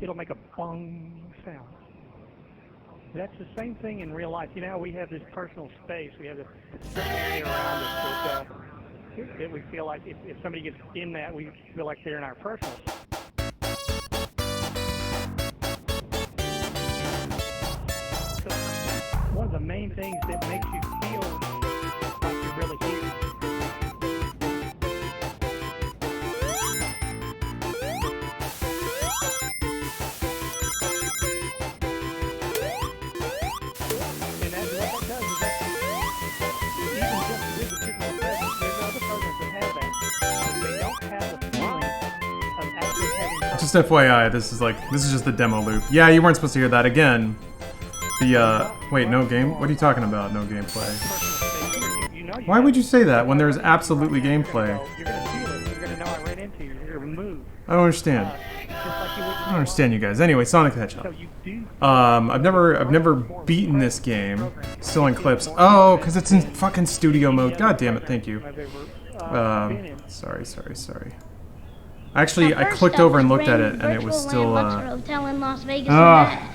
it'll make a bong sound. That's the same thing in real life. You know, we have this personal space. We have this area around us that we feel like if somebody gets in that, we feel like they're in our personal space. So one of the main things that makes you feel like you're really here. Just FYI, this is just the demo loop. Yeah, you weren't supposed to hear that again. Wait, no game? What are you talking about, no gameplay? Why would you say that when there's absolutely gameplay? You're gonna feel it. You're gonna know I ran into you. You're gonna move. I don't understand. I don't understand you guys. Anyway, Sonic the Hedgehog. I've never beaten this game. Still in clips. Oh, because it's in fucking studio mode. God damn it, thank you. Sorry. Actually, I clicked over and looked at it, and it was still,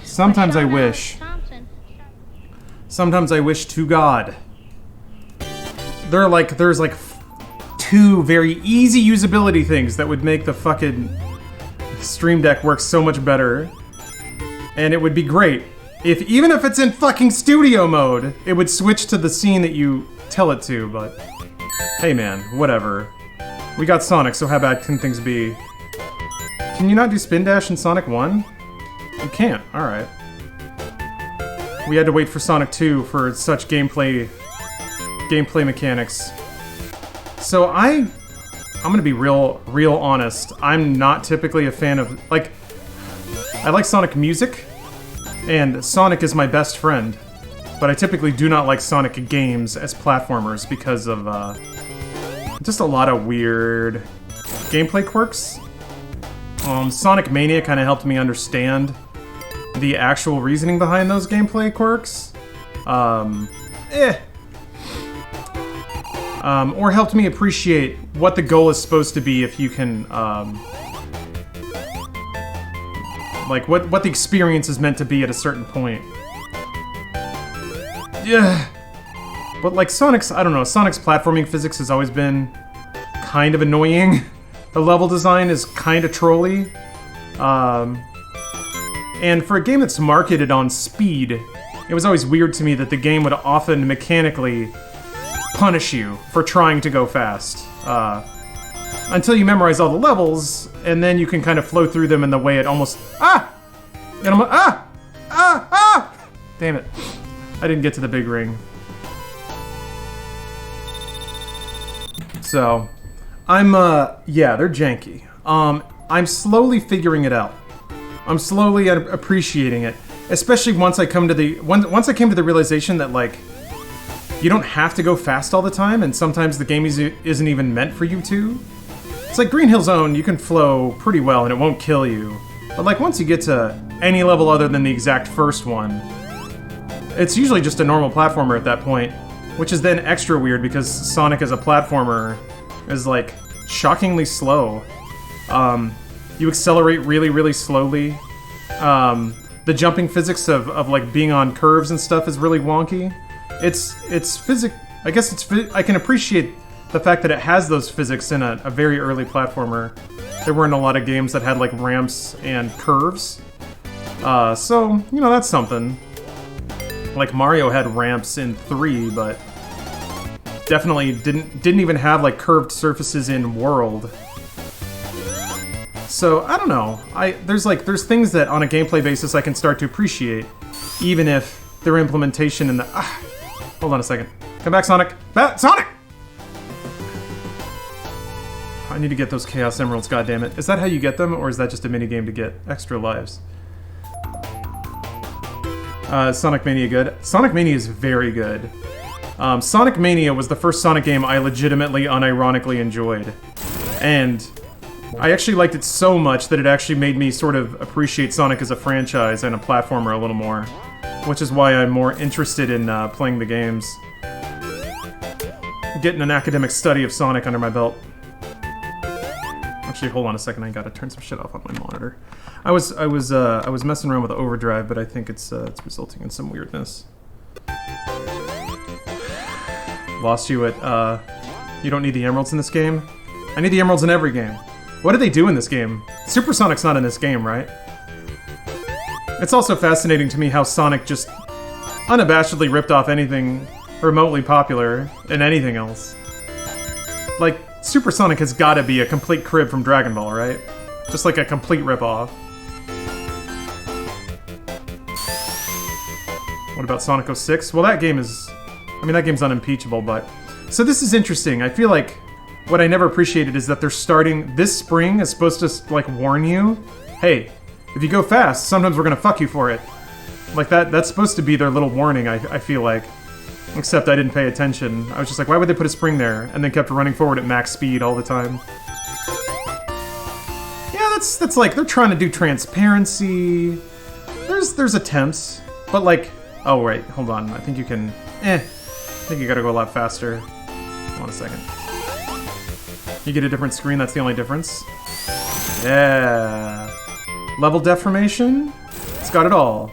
sometimes I wish. Sometimes I wish to God. There's like two very easy usability things that would make the fucking Stream Deck work so much better. And it would be great if, even if it's in fucking studio mode, it would switch to the scene that you tell it to, but hey man, whatever. We got Sonic, so how bad can things be? Can you not do Spin Dash in Sonic 1? You can't, alright. We had to wait for Sonic 2 for such gameplay mechanics. So I'm gonna be real honest. I'm not typically a fan of, I like Sonic music, and Sonic is my best friend, but I typically do not like Sonic games as platformers because of, just a lot of weird gameplay quirks. Sonic Mania kind of helped me understand the actual reasoning behind those gameplay quirks. Or helped me appreciate what the goal is supposed to be if you can, what the experience is meant to be at a certain point. Yeah. But Sonic's platforming physics has always been kind of annoying. The level design is kind of trolly. And for a game that's marketed on speed, it was always weird to me that the game would often mechanically punish you for trying to go fast. Until you memorize all the levels, and then you can kind of flow through them in the way it almost... Damn it. I didn't get to the big ring. So, yeah, they're janky. I'm slowly figuring it out. I'm slowly appreciating it, especially once I came to the realization that, you don't have to go fast all the time, and sometimes the game isn't even meant for you to. It's like Green Hill Zone, you can flow pretty well and it won't kill you. But once you get to any level other than the exact first one, it's usually just a normal platformer at that point, which is then extra weird because Sonic as a platformer is shockingly slow. You accelerate really, really slowly. The jumping physics of being on curves and stuff is really wonky. It's physics. I guess I can appreciate the fact that it has those physics in a very early platformer. There weren't a lot of games that had ramps and curves. So, that's something. Mario had ramps in 3, but definitely didn't even have curved surfaces in World. So, I don't know. There's things that on a gameplay basis I can start to appreciate, even if their implementation in the... hold on a second. Come back, Sonic! Sonic! I need to get those Chaos Emeralds, goddammit. Is that how you get them, or is that just a minigame to get extra lives? Sonic Mania good? Sonic Mania is very good. Sonic Mania was the first Sonic game I legitimately, unironically enjoyed. And I actually liked it so much that it actually made me sort of appreciate Sonic as a franchise and a platformer a little more. Which is why I'm more interested in playing the games. Getting an academic study of Sonic under my belt. Actually, hold on a second. I gotta turn some shit off on my monitor. I was messing around with overdrive, but I think it's resulting in some weirdness. Lost you at you don't need the emeralds in this game. I need the emeralds in every game. What do they do in this game? Supersonic's not in this game, right? It's also fascinating to me how Sonic just unabashedly ripped off anything remotely popular in anything else. Like, Supersonic has gotta be a complete crib from Dragon Ball, right? Just like a complete ripoff. What about Sonic 06? Well, that game is... I mean, that game's unimpeachable, but... So this is interesting. I feel like what I never appreciated is that they're starting... This spring is supposed to, like, warn you, hey, if you go fast, sometimes we're gonna fuck you for it. Like, that's supposed to be their little warning, I feel like. Except I didn't pay attention. I was just like, why would they put a spring there? And then kept running forward at max speed all the time. Yeah, that's like, they're trying to do transparency. There's attempts. But like, oh wait, hold on. I think you can, I think you gotta go a lot faster. Hold on a second. You get a different screen, that's the only difference. Yeah. Level deformation? It's got it all.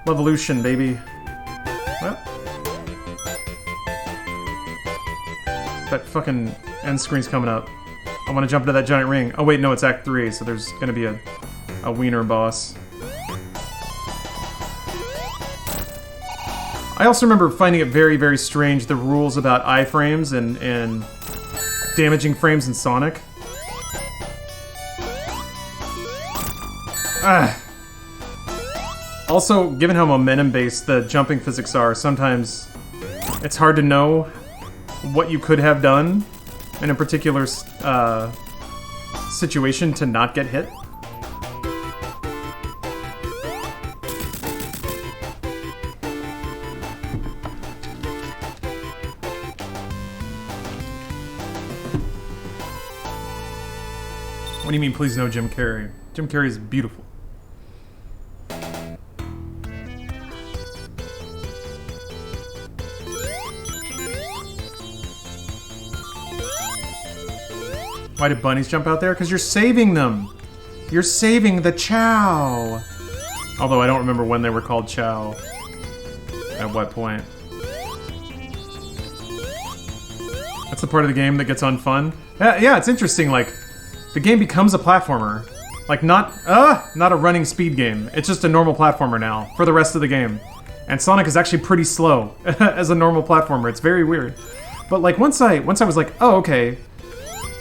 Levolution, baby. Well. That fucking end screen's coming up. I want to jump into that giant ring. Oh wait, no, it's Act 3, so there's gonna be a wiener boss. I also remember finding it very, very strange, the rules about iframes and damaging frames in Sonic. Also, given how momentum-based the jumping physics are, sometimes it's hard to know what you could have done in a particular situation to not get hit. What do you mean, please no Jim Carrey? Jim Carrey is beautiful. Why did bunnies jump out there? Because you're saving them! You're saving the Chow! Although I don't remember when they were called Chow. At what point. That's the part of the game that gets unfun. Yeah, it's interesting, like, the game becomes a platformer. Like, not a running speed game. It's just a normal platformer now, for the rest of the game. And Sonic is actually pretty slow as a normal platformer. It's very weird. But, like, once I was like, oh, okay.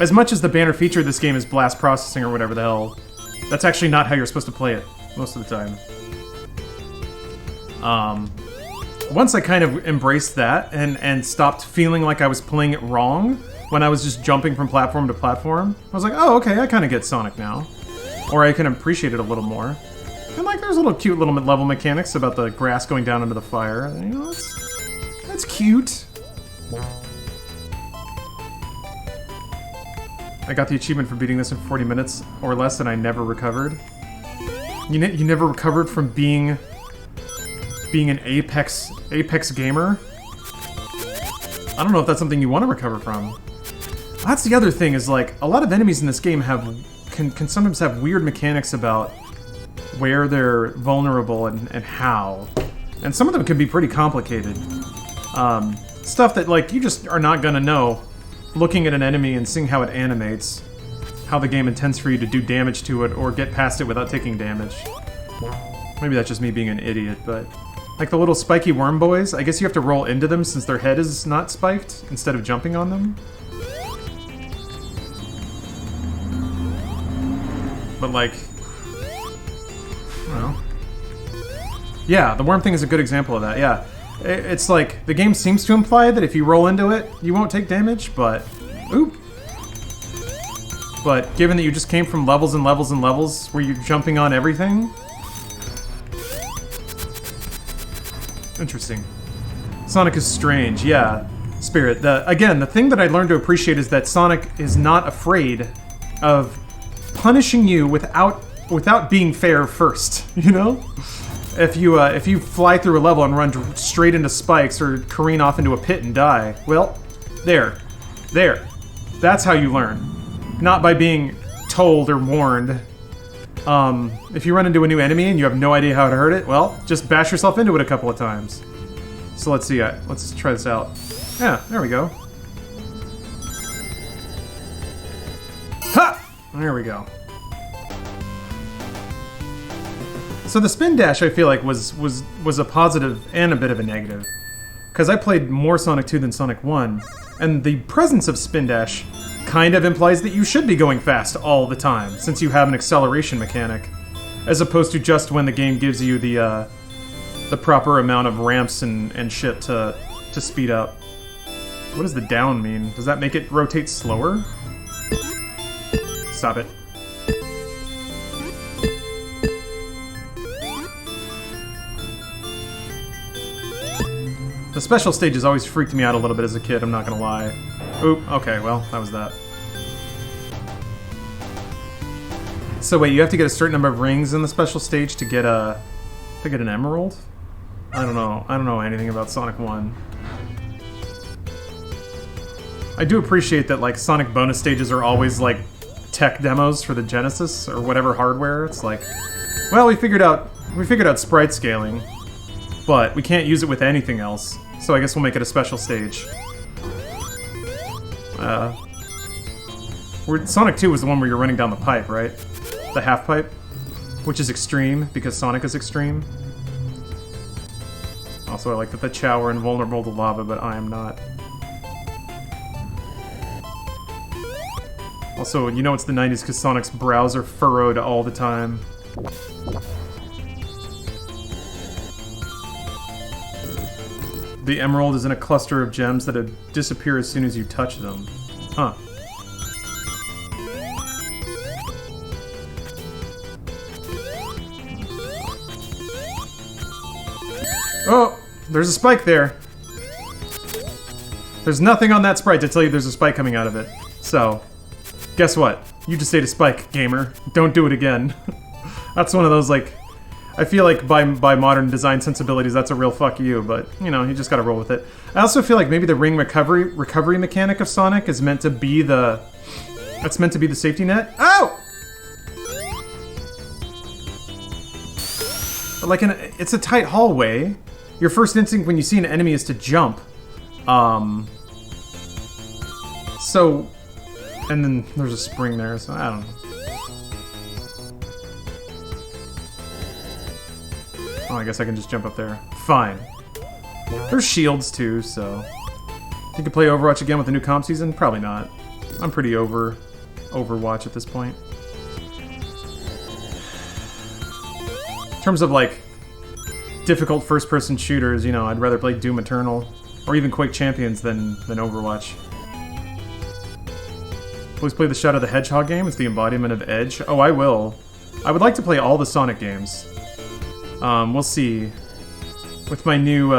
As much as the banner feature of this game is blast processing or whatever the hell, that's actually not how you're supposed to play it, most of the time. Once I kind of embraced that and stopped feeling like I was playing it wrong when I was just jumping from platform to platform, I was like, oh, okay, I kind of get Sonic now. Or I can appreciate it a little more. And like, there's little cute little level mechanics about the grass going down into the fire. You know, that's cute. I got the achievement for beating this in 40 minutes or less, and I never recovered. You never recovered from being an Apex gamer? I don't know if that's something you want to recover from. That's the other thing, is like, a lot of enemies in this game can sometimes have weird mechanics about where they're vulnerable and how. And some of them can be pretty complicated. Stuff that, like, you just are not gonna know looking at an enemy and seeing how it animates, how the game intends for you to do damage to it or get past it without taking damage. Maybe that's just me being an idiot, but... Like the little spiky worm boys, I guess you have to roll into them since their head is not spiked, instead of jumping on them. But like... I don't know. Yeah, the worm thing is a good example of that, yeah. It's like, the game seems to imply that if you roll into it, you won't take damage, but... Oop! But given that you just came from levels and levels and levels where you're jumping on everything... Interesting. Sonic is strange, yeah. Spirit, again, the thing that I learned to appreciate is that Sonic is not afraid of punishing you without being fair first, you know? If you fly through a level and run straight into spikes or careen off into a pit and die, well, there. That's how you learn. Not by being told or warned. If you run into a new enemy and you have no idea how to hurt it, well, just bash yourself into it a couple of times. So let's see, let's try this out. Yeah, there we go. Ha! There we go. So the spin dash, I feel like, was a positive and a bit of a negative. Because I played more Sonic 2 than Sonic 1, and the presence of spin dash kind of implies that you should be going fast all the time, since you have an acceleration mechanic, as opposed to just when the game gives you the proper amount of ramps and shit to speed up. What does the down mean? Does that make it rotate slower? Stop it. The special stages always freaked me out a little bit as a kid, I'm not gonna lie. Oop, okay, well, that was that. So wait, you have to get a certain number of rings in the special stage to get an emerald? I don't know anything about Sonic 1. I do appreciate that, like, Sonic bonus stages are always, like, tech demos for the Genesis, or whatever hardware. It's like, well, we figured out sprite scaling, but we can't use it with anything else, so I guess we'll make it a special stage. Sonic 2 was the one where you're running down the pipe, right? The half pipe, which is extreme, because Sonic is extreme. Also, I like that the Chow are invulnerable to lava, but I am not. Also, you know it's the 90s because Sonic's brows are furrowed all the time. The emerald is in a cluster of gems that disappear as soon as you touch them. Huh. Oh! There's a spike there! There's nothing on that sprite to tell you there's a spike coming out of it. So, guess what? You just ate a spike, gamer. Don't do it again. That's one of those, like... I feel like by modern design sensibilities, that's a real fuck you, but, you know, you just gotta roll with it. I also feel like maybe the ring recovery mechanic of Sonic is meant to be the... That's meant to be the safety net. Oh! But like, it's a tight hallway. Your first instinct when you see an enemy is to jump. So... And then there's a spring there, so I don't know. Oh, I guess I can just jump up there. Fine. There's shields too, so... You could play Overwatch again with the new comp season? Probably not. I'm pretty over Overwatch at this point. In terms of, like, difficult first-person shooters, you know, I'd rather play Doom Eternal, or even Quake Champions than Overwatch. Please play the Shadow the Hedgehog game. It's the embodiment of Edge. Oh, I will. I would like to play all the Sonic games. We'll see. With my new,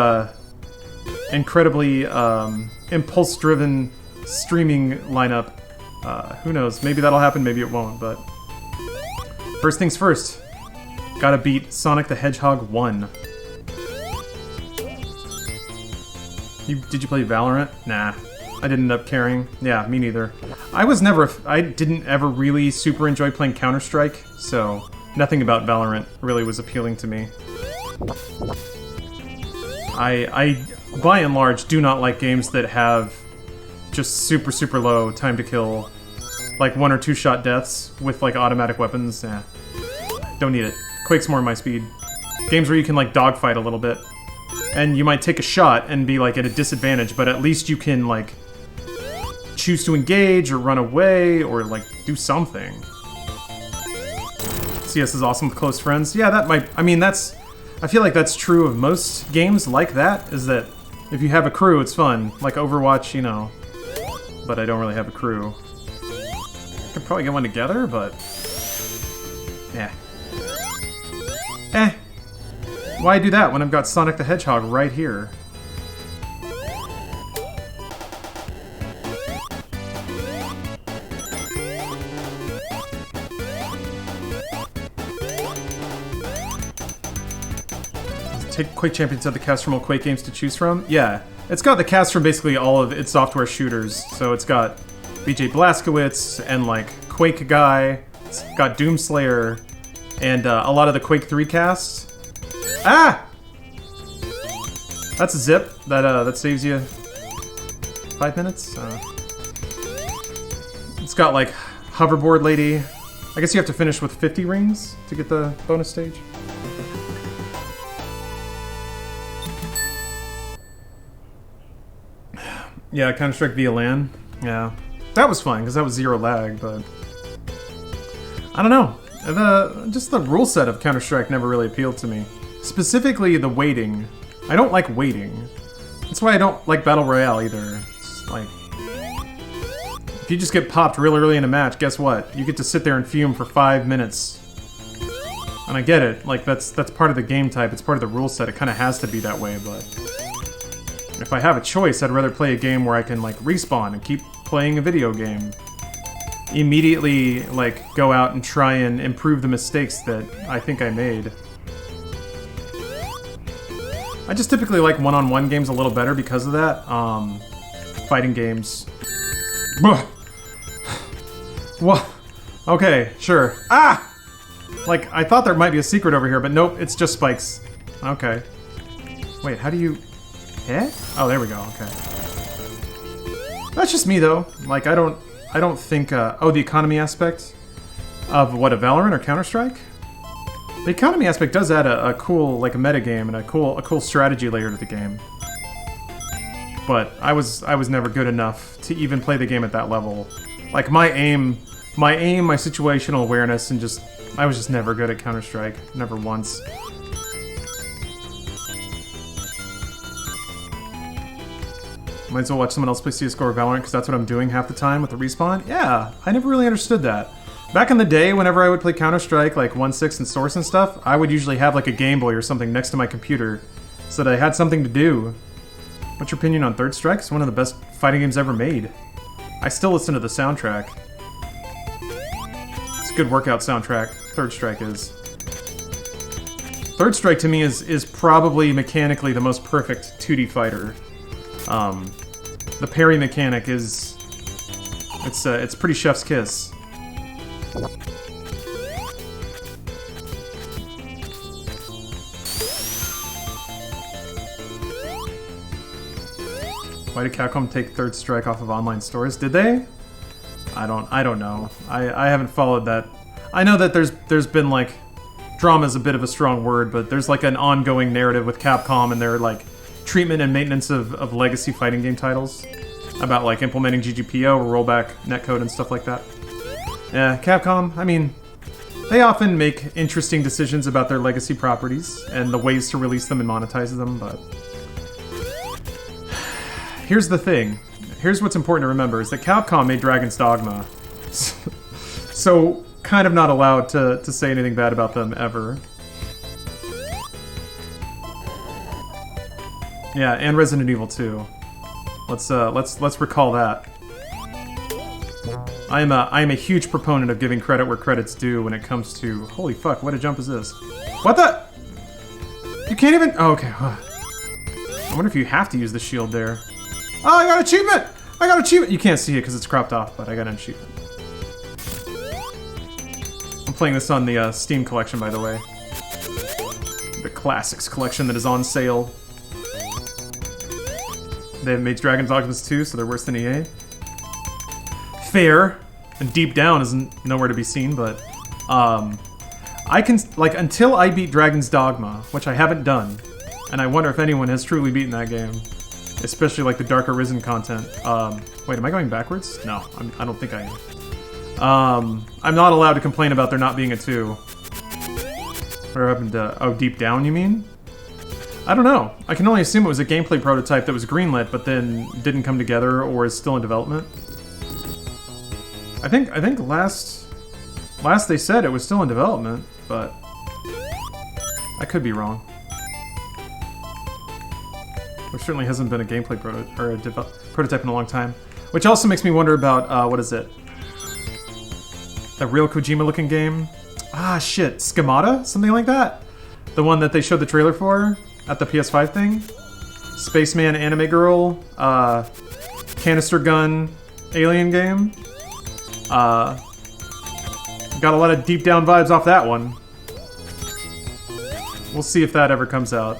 incredibly, impulse-driven streaming lineup, who knows? Maybe that'll happen, maybe it won't, but... First things first. Gotta beat Sonic the Hedgehog 1. Did you play Valorant? Nah. I didn't end up caring. Yeah, me neither. I didn't ever really super enjoy playing Counter-Strike, so nothing about Valorant really was appealing to me. I by and large, do not like games that have just super, super low time to kill, like 1 or 2 shot deaths with, like, automatic weapons. Nah. Don't need it. Quake's more my speed. Games where you can, like, dogfight a little bit. And you might take a shot and be, like, at a disadvantage, but at least you can, like, choose to engage or run away or, like, do something. CS is awesome with close friends. Yeah, that might... I mean, that's... I feel like that's true of most games like that, is that if you have a crew, it's fun. Like Overwatch, you know. But I don't really have a crew. Could probably get one together, but... Yeah. Why do that when I've got Sonic the Hedgehog right here? Take Quake Champions have the cast from all Quake games to choose from? Yeah. It's got the cast from basically all of its software shooters, so it's got BJ Blazkowicz and like Quake Guy. It's got Doomslayer and a lot of the Quake 3 casts. Ah! That's a zip that saves you 5 minutes. It's got like hoverboard lady. I guess you have to finish with 50 rings to get the bonus stage. Yeah, Counter-Strike via LAN. Yeah, that was fun because that was 0 lag. But I don't know. Just the rule set of Counter-Strike never really appealed to me. Specifically, the waiting. I don't like waiting. That's why I don't like Battle Royale either. It's like, if you just get popped really early in a match, guess what? You get to sit there and fume for 5 minutes. And I get it. Like, that's part of the game type. It's part of the rule set. It kind of has to be that way, but if I have a choice, I'd rather play a game where I can, like, respawn and keep playing a video game. Immediately, like, go out and try and improve the mistakes that I think I made. I just typically like one-on-one games a little better because of that. Fighting games. What? Okay, sure. Ah! Like, I thought there might be a secret over here, but nope, it's just spikes. Okay. Wait, how do you... Eh? Oh, there we go, okay. That's just me, though. Like, I don't think, oh, the economy aspect of, what, a Valorant or Counter-Strike? The economy aspect does add a cool, like, metagame and a cool strategy layer to the game. But I was never good enough to even play the game at that level. Like, my aim, my situational awareness, and just... I was just never good at Counter-Strike. Never once. Might as well watch someone else play CSGO or Valorant, because that's what I'm doing half the time with the respawn. Yeah, I never really understood that. Back in the day, whenever I would play Counter-Strike, like 1.6 and Source and stuff, I would usually have like a Game Boy or something next to my computer, so that I had something to do. What's your opinion on Third Strike? It's one of the best fighting games ever made. I still listen to the soundtrack. It's a good workout soundtrack, Third Strike is. Third Strike to me is probably mechanically the most perfect 2D fighter. The parry mechanic is... It's pretty chef's kiss. Why did Capcom take Third Strike off of online stores? Did they? I don't know. I haven't followed that. I know that there's been like... Drama is a bit of a strong word, but there's like an ongoing narrative with Capcom and their like treatment and maintenance of legacy fighting game titles. About like implementing GGPO or rollback netcode and stuff like that. Yeah, Capcom, I mean, they often make interesting decisions about their legacy properties and the ways to release them and monetize them, but... Here's the thing. Here's what's important to remember, is that Capcom made Dragon's Dogma. So, kind of not allowed to say anything bad about them, ever. Yeah, and Resident Evil 2. Let's recall that. I am a huge proponent of giving credit where credit's due when it comes to... Holy fuck, what a jump is this? What the? You can't even... Oh, okay. I wonder if you have to use the shield there. Oh, I got an achievement! I got an achievement! You can't see it because it's cropped off, but I got an achievement. I'm playing this on the Steam collection, by the way. The Classics collection that is on sale. They made Dragon's Dogma 2, so they're worse than EA. Fair. And Deep Down isn't nowhere to be seen, but... I can... Like, until I beat Dragon's Dogma, which I haven't done, and I wonder if anyone has truly beaten that game, especially, like, the Dark Arisen content. Wait, am I going backwards? No, I don't think I am. I'm not allowed to complain about there not being a 2. What happened to... Oh, Deep Down, you mean? I don't know. I can only assume it was a gameplay prototype that was greenlit, but then didn't come together or is still in development. I think last they said it was still in development, but I could be wrong. There certainly hasn't been a gameplay prototype in a long time, which also makes me wonder about what is it? That real Kojima-looking game? Ah, shit, Schemata? Something like that? The one that they showed the trailer for at the PS5 thing? Spaceman Anime Girl, Canister Gun, Alien game. Got a lot of deep down vibes off that one. We'll see if that ever comes out.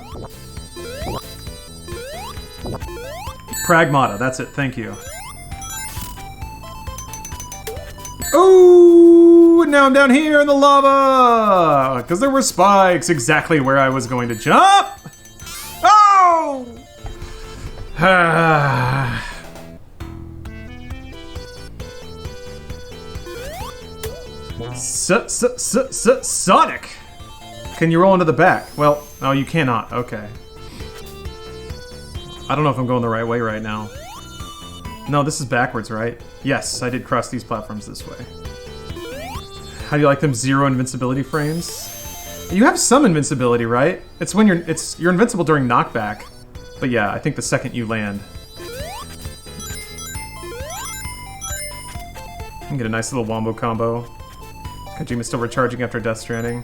Pragmata, that's it, thank you. Oh, now I'm down here in the lava! Because there were spikes exactly where I was going to jump! Oh! Sonic! Can you roll into the back? Well, no, you cannot. Okay. I don't know if I'm going the right way right now. No, this is backwards, right? Yes, I did cross these platforms this way. How do you like them 0 invincibility frames? You have some invincibility, right? It's when you're invincible during knockback. But yeah, I think the second you land. You can get a nice little wombo combo. Kojima's still recharging after Death Stranding.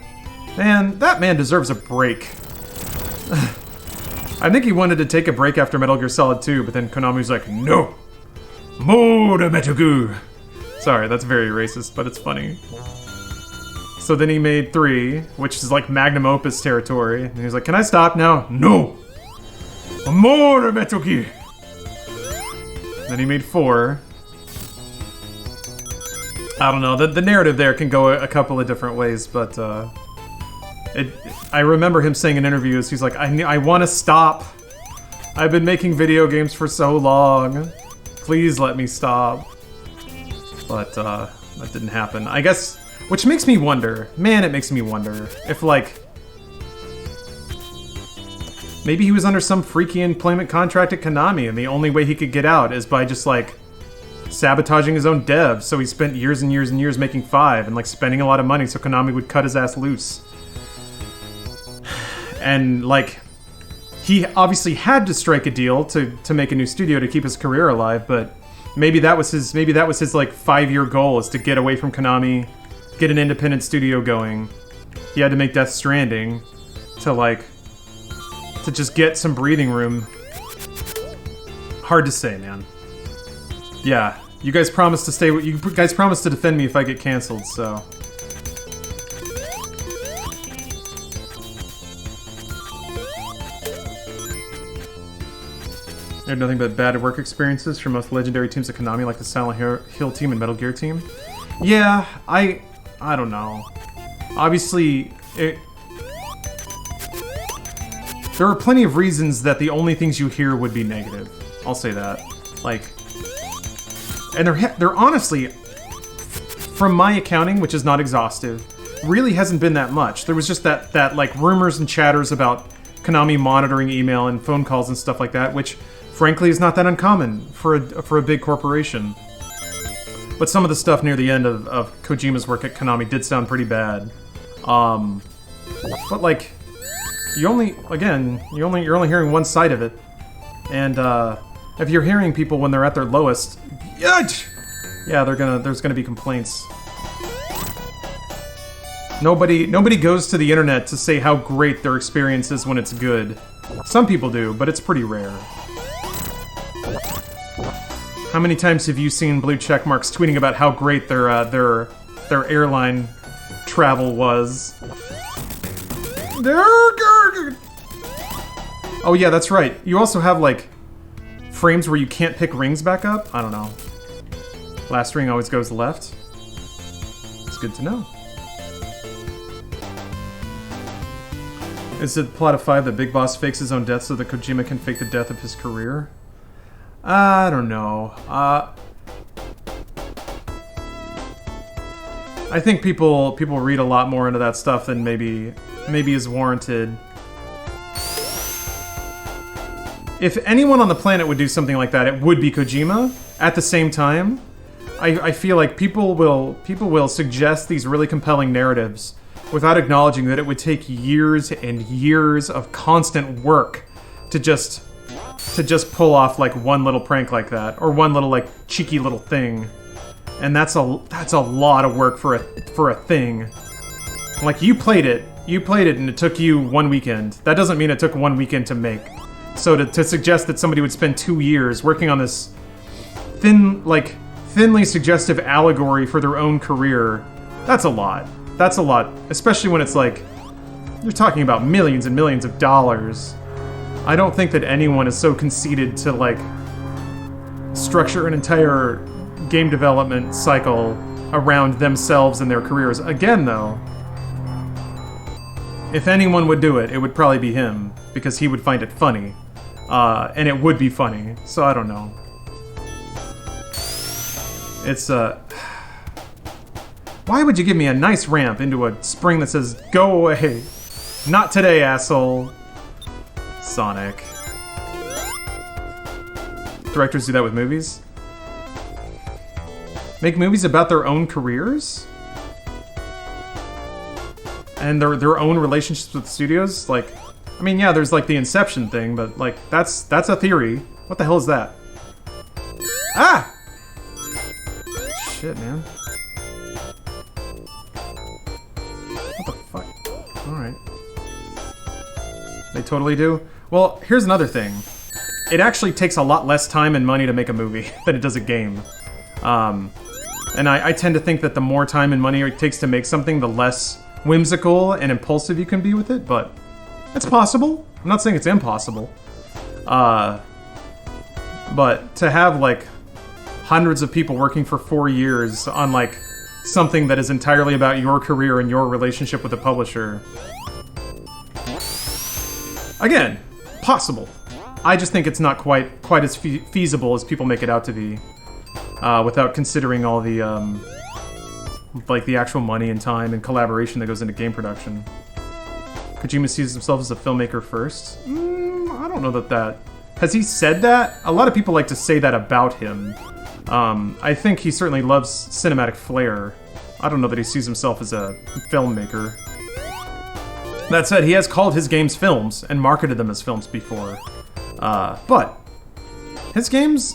Man, that man deserves a break. I think he wanted to take a break after Metal Gear Solid 2, but then Konami's like, no! More to Metal Gear! Sorry, that's very racist, but it's funny. So then he made 3, which is like magnum opus territory, and he was like, can I stop now? No! More to Metal Gear! Then he made 4. I don't know, the narrative there can go a couple of different ways, but I remember him saying in interviews, he's like, I want to stop. I've been making video games for so long. Please let me stop. But that didn't happen. I guess, which makes me wonder, man, it makes me wonder if like, maybe he was under some freaky employment contract at Konami and the only way he could get out is by just like sabotaging his own devs, so he spent years and years and years making 5 and like spending a lot of money so Konami would cut his ass loose. And like, he obviously had to strike a deal to make a new studio to keep his career alive, but maybe that was his like 5-year goal, is to get away from Konami, get an independent studio going. He had to make Death Stranding to just get some breathing room. Hard to say, man. Yeah, you guys promised to stay. You guys promised to defend me if I get canceled, so. I had nothing but bad work experiences from most legendary teams at Konami, like the Silent Hill team and Metal Gear team. Yeah, I don't know. Obviously, there are plenty of reasons that the only things you hear would be negative. I'll say that. Like, and they're honestly, from my accounting, which is not exhaustive, really hasn't been that much. There was just that like rumors and chatters about Konami monitoring email and phone calls and stuff like that, which frankly is not that uncommon for a big corporation. But some of the stuff near the end of Kojima's work at Konami did sound pretty bad. But like, you're only hearing one side of it. And if you're hearing people when they're at their lowest, yeah, there's gonna be complaints. Nobody goes to the internet to say how great their experience is when it's good. Some people do, but it's pretty rare. How many times have you seen blue checkmarks tweeting about how great their airline travel was? Oh yeah, that's right. You also have like frames where you can't pick rings back up? I don't know. Last ring always goes left. It's good to know. Is it the plot of 5 that Big Boss fakes his own death so that Kojima can fake the death of his career? I don't know. I think people read a lot more into that stuff than maybe is warranted. If anyone on the planet would do something like that, it would be Kojima. At the same time, I feel like people will suggest these really compelling narratives without acknowledging that it would take years and years of constant work to just pull off like one little prank like that, or one little like cheeky little thing. And that's a lot of work for a thing. Like, you played it and it took you 1 weekend. That doesn't mean it took 1 weekend to make. So to suggest that somebody would spend 2 years working on this thin thinly suggestive allegory for their own career, that's a lot. That's a lot, especially when it's like, you're talking about millions and millions of dollars. I don't think that anyone is so conceited to, like, structure an entire game development cycle around themselves and their careers. Again, though, if anyone would do it, it would probably be him, because he would find it funny. And it would be funny, so I don't know. It's, why would you give me a nice ramp into a spring that says, go away? Not today, asshole. Sonic. Directors do that with movies? Make movies about their own careers? And their own relationships with studios? Like, I mean, yeah, there's like the Inception thing, but like, that's a theory. What the hell is that? Ah! Shit, man. What the fuck? Alright. They totally do? Well, here's another thing. It actually takes a lot less time and money to make a movie than it does a game. And I tend to think that the more time and money it takes to make something, the less whimsical and impulsive you can be with it, but it's possible. I'm not saying it's impossible. But to have, like, hundreds of people working for 4 years on, like, something that is entirely about your career and your relationship with the publisher. Again, possible. I just think it's not quite as feasible as people make it out to be, without considering all the, like, the actual money and time and collaboration that goes into game production. Kojima sees himself as a filmmaker first? I don't know that... Has he said that? A lot of people like to say that about him. I think he certainly loves cinematic flair. I don't know that he sees himself as a filmmaker. That said, he has called his games films and marketed them as films before. But his games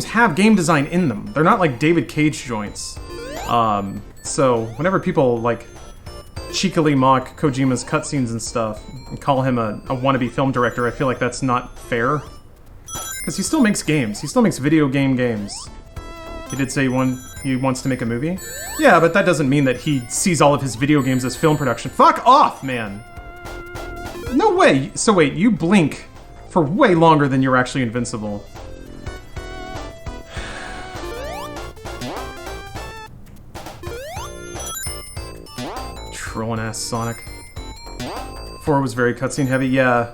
have game design in them. They're not like David Cage joints. So whenever people like cheekily mock Kojima's cutscenes and stuff and call him a wannabe film director, I feel like that's not fair. Because he still makes games. He still makes video games. He did say he wants to make a movie? Yeah, but that doesn't mean that he sees all of his video games as film production. Fuck off, man! No way! So wait, you blink for way longer than you're actually invincible. Trolling-ass Sonic. 4 was very cutscene heavy, yeah.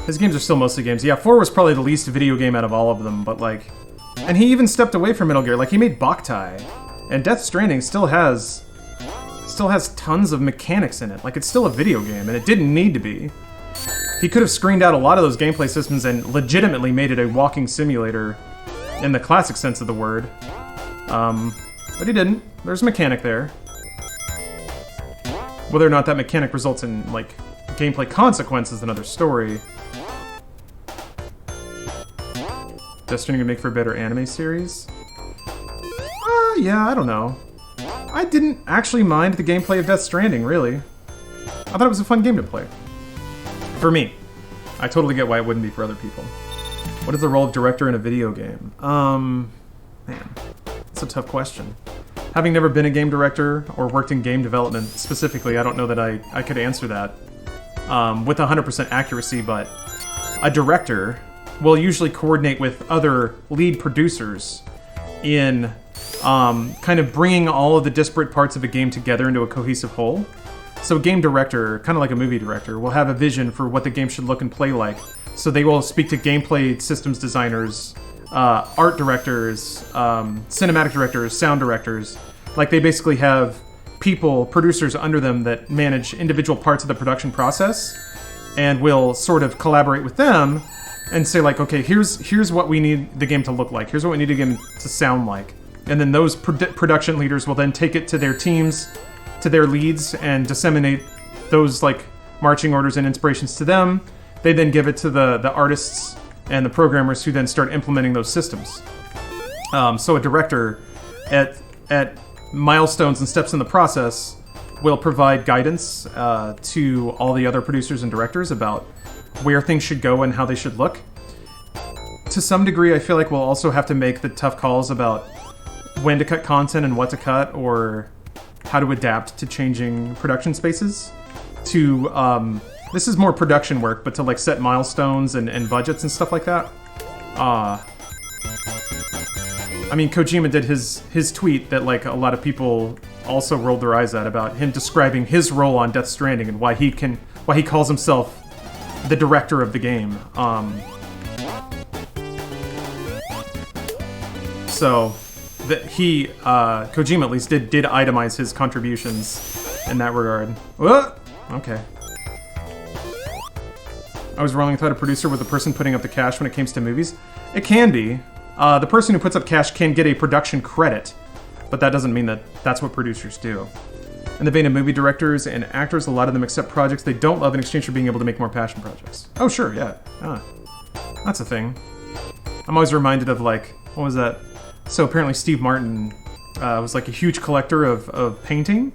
His games are still mostly games. Yeah, 4 was probably the least video game out of all of them, but like... And he even stepped away from Metal Gear, like he made Boktai. And Death Stranding still has tons of mechanics in it. Like, it's still a video game, and it didn't need to be. He could have screened out a lot of those gameplay systems and legitimately made it a walking simulator in the classic sense of the word. But he didn't. There's a mechanic there. Whether or not that mechanic results in, like, gameplay consequences is another story. Death Stranding would make for a better anime series? Yeah, I don't know. I didn't actually mind the gameplay of Death Stranding, really. I thought it was a fun game to play. For me. I totally get why it wouldn't be for other people. What is the role of director in a video game? Man, it's a tough question. Having never been a game director or worked in game development specifically, I don't know that I could answer that with 100% accuracy, but a director will usually coordinate with other lead producers in kind of bringing all of the disparate parts of a game together into a cohesive whole. So a game director, kind of like a movie director, will have a vision for what the game should look and play like. So they will speak to gameplay systems designers, art directors, cinematic directors, sound directors. Like, they basically have people, producers under them that manage individual parts of the production process and will sort of collaborate with them and say, like, okay, here's what we need the game to look like. Here's what we need the game to sound like. And then those production leaders will then take it to their teams, to their leads, and disseminate those, like, marching orders and inspirations to them. They then give it to the artists and the programmers who then start implementing those systems. So a director at milestones and steps in the process will provide guidance to all the other producers and directors about where things should go and how they should look. To some degree, I feel like we'll also have to make the tough calls about when to cut content and what to cut, or how to adapt to changing production spaces. To this is more production work, but to like set milestones and budgets and stuff like that. I mean, Kojima did his tweet that like a lot of people also rolled their eyes at, about him describing his role on Death Stranding and why he calls himself the director of the game. So that Kojima at least did itemize his contributions in that regard. Whoa! Okay. I was wrong. I thought a producer was the person putting up the cash when it comes to movies. It can be. The person who puts up cash can get a production credit, but that doesn't mean that that's what producers do. In the vein of movie directors and actors, a lot of them accept projects they don't love in exchange for being able to make more passion projects. Oh, sure, yeah. That's a thing. I'm always reminded of, like, what was that? So apparently Steve Martin was, like, a huge collector of painting,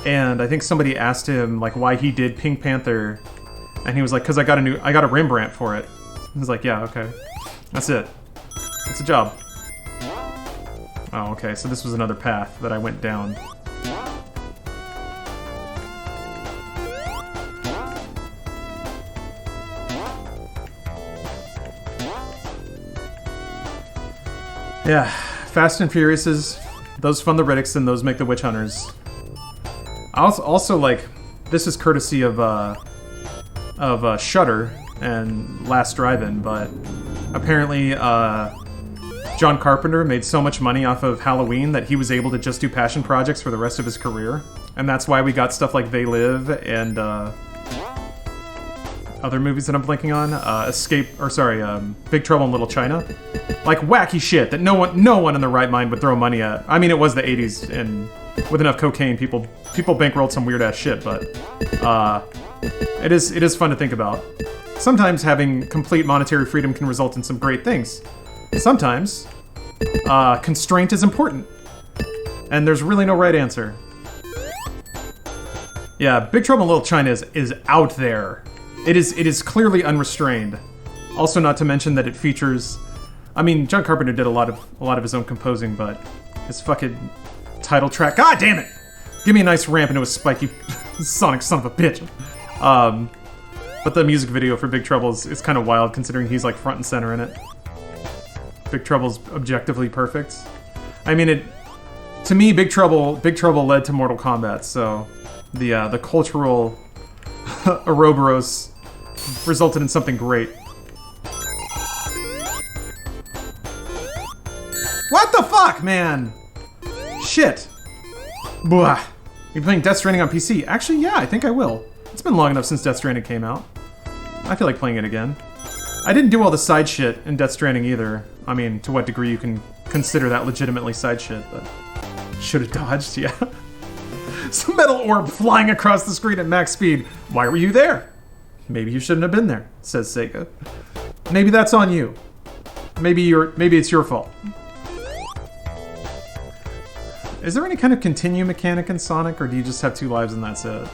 and I think somebody asked him, like, why he did Pink Panther, and he was like, because I got a Rembrandt for it. He was like, yeah, okay. That's it. It's a job. Oh, okay, so this was another path that I went down. Yeah, Fast and Furious those fund the Riddicks and those make the Witch Hunters. Also, like, this is courtesy of Shudder and Last Drive-In, but apparently John Carpenter made so much money off of Halloween that he was able to just do passion projects for the rest of his career, and that's why we got stuff like They Live and other movies that I'm blanking on. Big Trouble in Little China. Like wacky shit that no one in their right mind would throw money at. I mean, it was the 80s, and with enough cocaine, people bankrolled some weird ass shit. But it is fun to think about. Sometimes having complete monetary freedom can result in some great things. Sometimes constraint is important, and there's really no right answer. Yeah, Big Trouble in Little China is out there. It is clearly unrestrained. Also, not to mention that it features. I mean, John Carpenter did a lot of his own composing, but his fucking title track. God damn it! Give me a nice ramp into a spiky Sonic son of a bitch. But the music video for Big Trouble is kind of wild, considering he's like front and center in it. Big Trouble's objectively perfect. I mean, to me, Big Trouble led to Mortal Kombat, so the cultural Ouroboros resulted in something great. What the fuck, man? Shit. Blah. You playing Death Stranding on PC? Actually, yeah, I think I will. It's been long enough since Death Stranding came out. I feel like playing it again. I didn't do all the side shit in Death Stranding either. I mean, to what degree you can consider that legitimately side shit, but should have dodged, yeah. Some metal orb flying across the screen at max speed. Why were you there? Maybe you shouldn't have been there, says Sega. Maybe that's on you. Maybe it's your fault. Is there any kind of continue mechanic in Sonic, or do you just have 2 lives and that's it?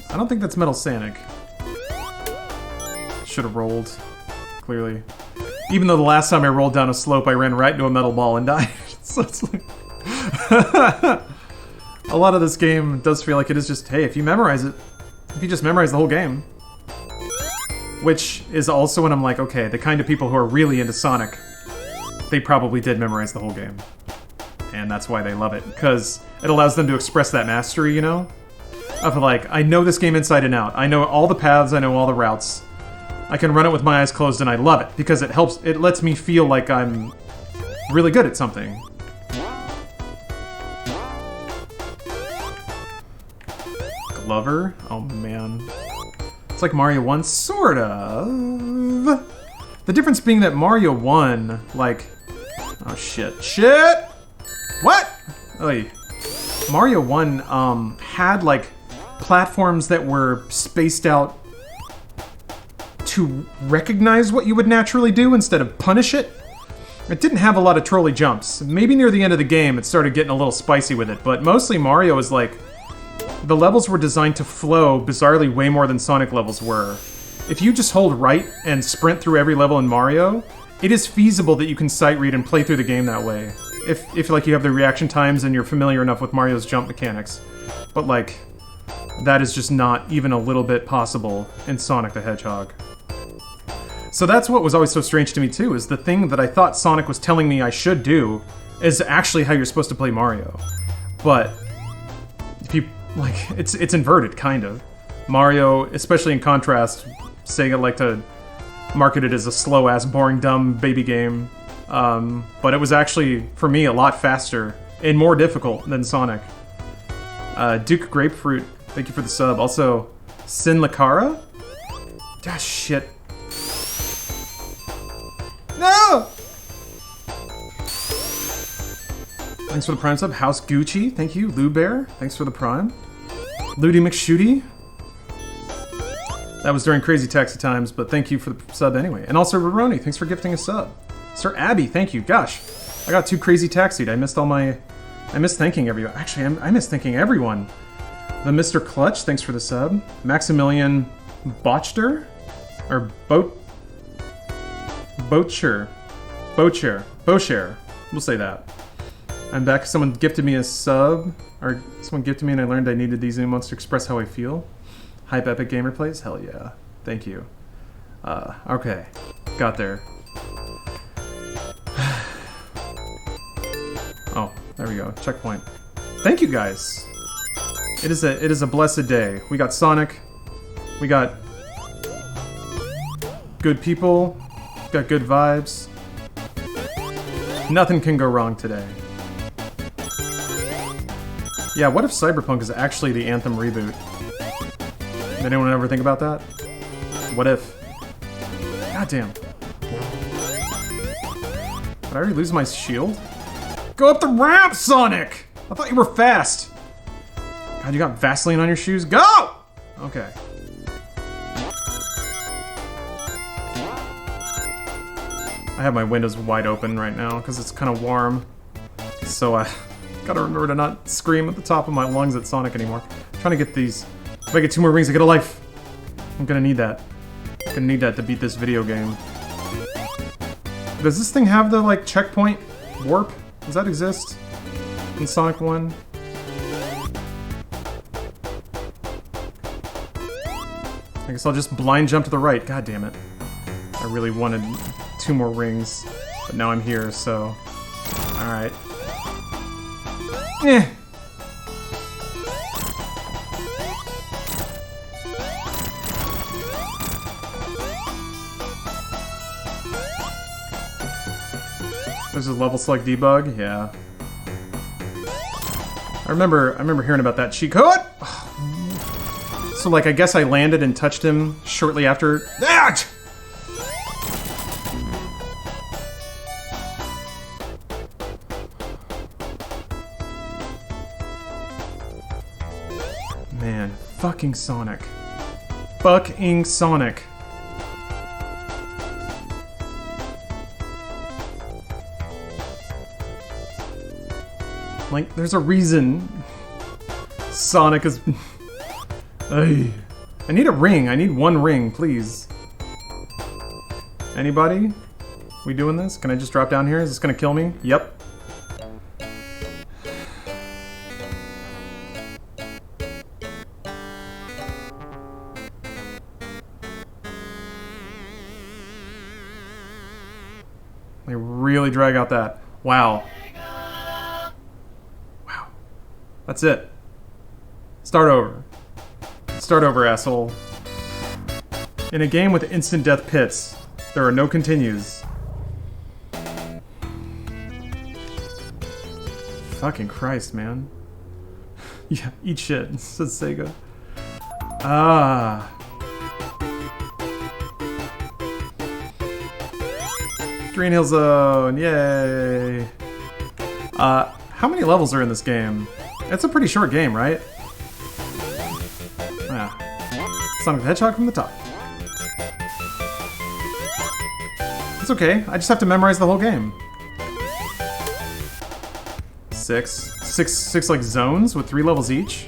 I don't think that's Metal Sonic. Should have rolled, clearly. Even though the last time I rolled down a slope, I ran right into a metal ball and died. So it's like... A lot of this game does feel like it is just, hey, if you memorize it, if you just memorize the whole game. Which is also when I'm like, okay, the kind of people who are really into Sonic, they probably did memorize the whole game. And that's why they love it, because it allows them to express that mastery, you know? Of like, I know this game inside and out. I know all the paths, I know all the routes. I can run it with my eyes closed and I love it, because it lets me feel like I'm really good at something. Glover? Oh man. It's like Mario 1, sort of. The difference being that Mario 1, like... Oh shit. Shit! What? Oy. Mario 1 had like platforms that were spaced out to recognize what you would naturally do instead of punish it. It didn't have a lot of trolley jumps. Maybe near the end of the game it started getting a little spicy with it, but mostly Mario is like... The levels were designed to flow bizarrely way more than Sonic levels were. if you just hold right and sprint through every level in Mario, it is feasible that you can sight read and play through the game that way. If like you have the reaction times and you're familiar enough with Mario's jump mechanics. But like, that is just not even a little bit possible in Sonic the Hedgehog. So that's what was always so strange to me too, is the thing that I thought Sonic was telling me I should do is actually how you're supposed to play Mario. But if you like, it's inverted kind of. Mario, especially in contrast, Sega like to market it as a slow-ass, boring, dumb baby game. But it was actually, for me, a lot faster and more difficult than Sonic. Duke Grapefruit, thank you for the sub. Also, Sin Lakara? Ah, shit. No! Thanks for the Prime sub. House Gucci, thank you. Lou Bear, thanks for the Prime. Ludi McShooty. That was during crazy taxi times, but thank you for the sub anyway. And also Roroni, thanks for gifting a sub. Sir Abby, thank you. Gosh, I got too crazy taxied. I missed thanking everyone. Actually, I missed thanking everyone. The Mr. Clutch, thanks for the sub. Maximilian Botcher? Or Bocher. We'll say that. I'm back. Someone gifted me a sub. Or someone gifted me and I learned I needed these emotes to express how I feel. Hype Epic Gamer Plays? Hell yeah. Thank you. Okay. Got there. Oh, there we go. Checkpoint. Thank you guys. It is a blessed day. We got Sonic. We got good people. Got good vibes. Nothing can go wrong today. Yeah, what if Cyberpunk is actually the Anthem reboot? Did anyone ever think about that? What if? Goddamn. Did I already lose my shield? Go up the ramp, Sonic! I thought you were fast. God, you got Vaseline on your shoes? Go! Okay. I have my windows wide open right now because it's kind of warm. So I gotta remember to not scream at the top of my lungs at Sonic anymore. I'm trying to get these. If I get 2 more rings, I get a life. I'm gonna need that. I'm gonna need that to beat this video game. Does this thing have the, like, checkpoint warp? Does that exist in Sonic 1? I guess I'll just blind jump to the right. God damn it. I really wanted 2 more rings, but now I'm here, so... Alright. Eh. There's a level select debug? Yeah. I remember hearing about that cheat code! So, like, I guess I landed and touched him shortly after... Ah! Man, fucking Sonic. Fucking Sonic. Like, there's a reason Sonic is... Ay. I need a ring. I need 1 ring, please. Anybody? We doing this? Can I just drop down here? Is this gonna kill me? Yep. They really drag out that. Wow. Wow. That's it. Start over. Start over, asshole. In a game with instant death pits, there are no continues. Fucking Christ, man. Yeah, eat shit, says Sega. Ah. Green Hill Zone, yay! How many levels are in this game? It's a pretty short game, right? Ah. Sonic the Hedgehog from the top. It's okay, I just have to memorize the whole game. Six like zones with 3 levels each.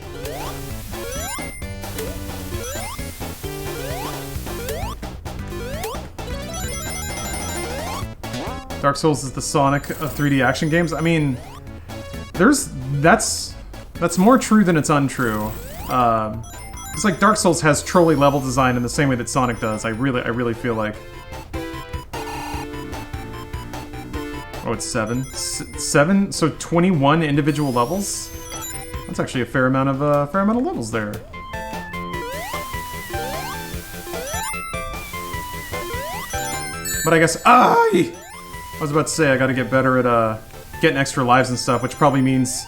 Dark Souls is the Sonic of 3D action games. I mean, that's more true than it's untrue. It's like Dark Souls has trolley level design in the same way that Sonic does. I really feel like. Oh, it's 7. 7. So 21 individual levels. That's actually a fair amount of levels there. But I guess I was about to say I got to get better at getting extra lives and stuff, which probably means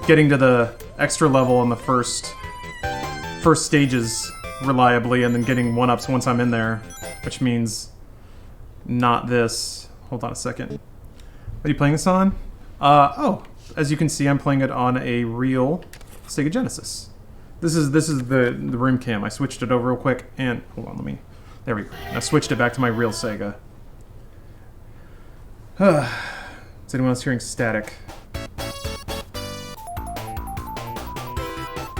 getting to the extra level on the first stages reliably, and then getting 1-ups once I'm in there, which means not this. Hold on a second. What are you playing this on? Oh, as you can see, I'm playing it on a real Sega Genesis. This is the room cam. I switched it over real quick, and hold on, there we go. I switched it back to my real Sega. Is anyone else hearing static?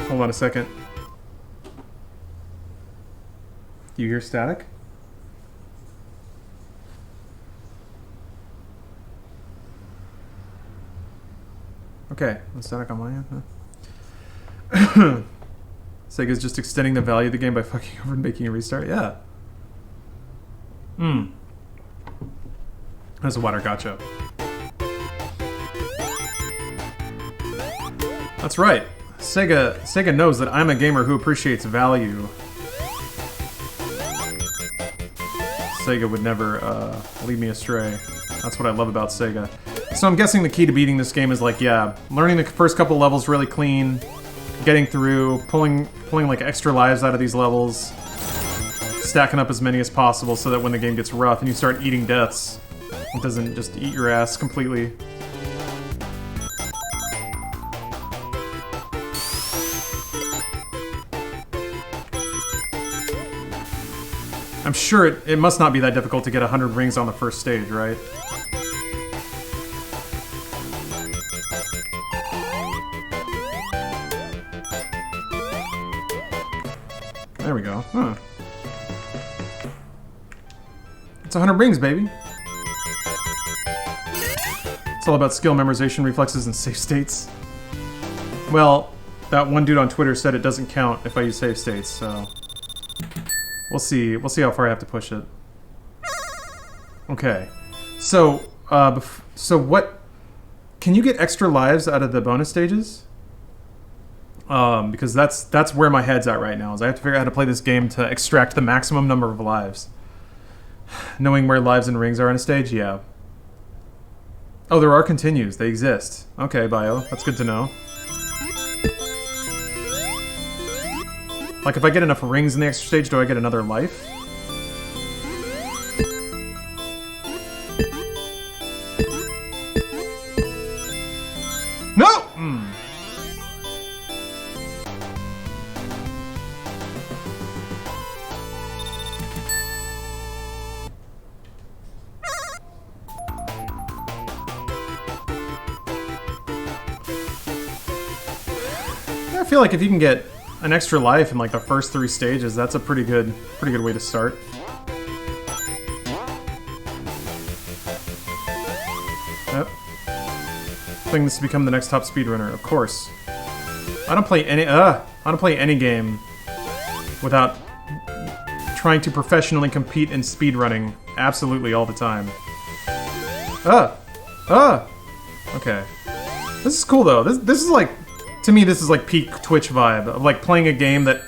Hold on a second. Do you hear static? Okay, no static on my end, huh? Sega's just extending the value of the game by fucking over and making a restart? Yeah. That's a water gotcha. That's right. Sega knows that I'm a gamer who appreciates value. Sega would never lead me astray. That's what I love about Sega. So I'm guessing the key to beating this game is like, yeah, learning the first couple levels really clean, getting through, pulling like extra lives out of these levels, stacking up as many as possible so that when the game gets rough and you start eating deaths, it doesn't just eat your ass completely. I'm sure it must not be that difficult to get 100 rings on the first stage, right? There we go. Huh. It's 100 rings, baby. It's all about skill, memorization, reflexes, and save states. Well, that one dude on Twitter said it doesn't count if I use save states, so... We'll see how far I have to push it. Okay. So, what... Can you get extra lives out of the bonus stages? Because that's where my head's at right now, is I have to figure out how to play this game to extract the maximum number of lives. Knowing where lives and rings are on a stage, yeah. Oh, there are continues. They exist. Okay, Bio. That's good to know. Like, if I get enough rings in the extra stage, do I get another life? No! I feel like if you can get an extra life in like the first 3 stages, that's a pretty good way to start. Yep. Playing this to become the next top speedrunner, of course. I don't play any game without trying to professionally compete in speedrunning absolutely all the time. Okay. This is cool though. This is like, to me, this is like peak Twitch vibe of like playing a game that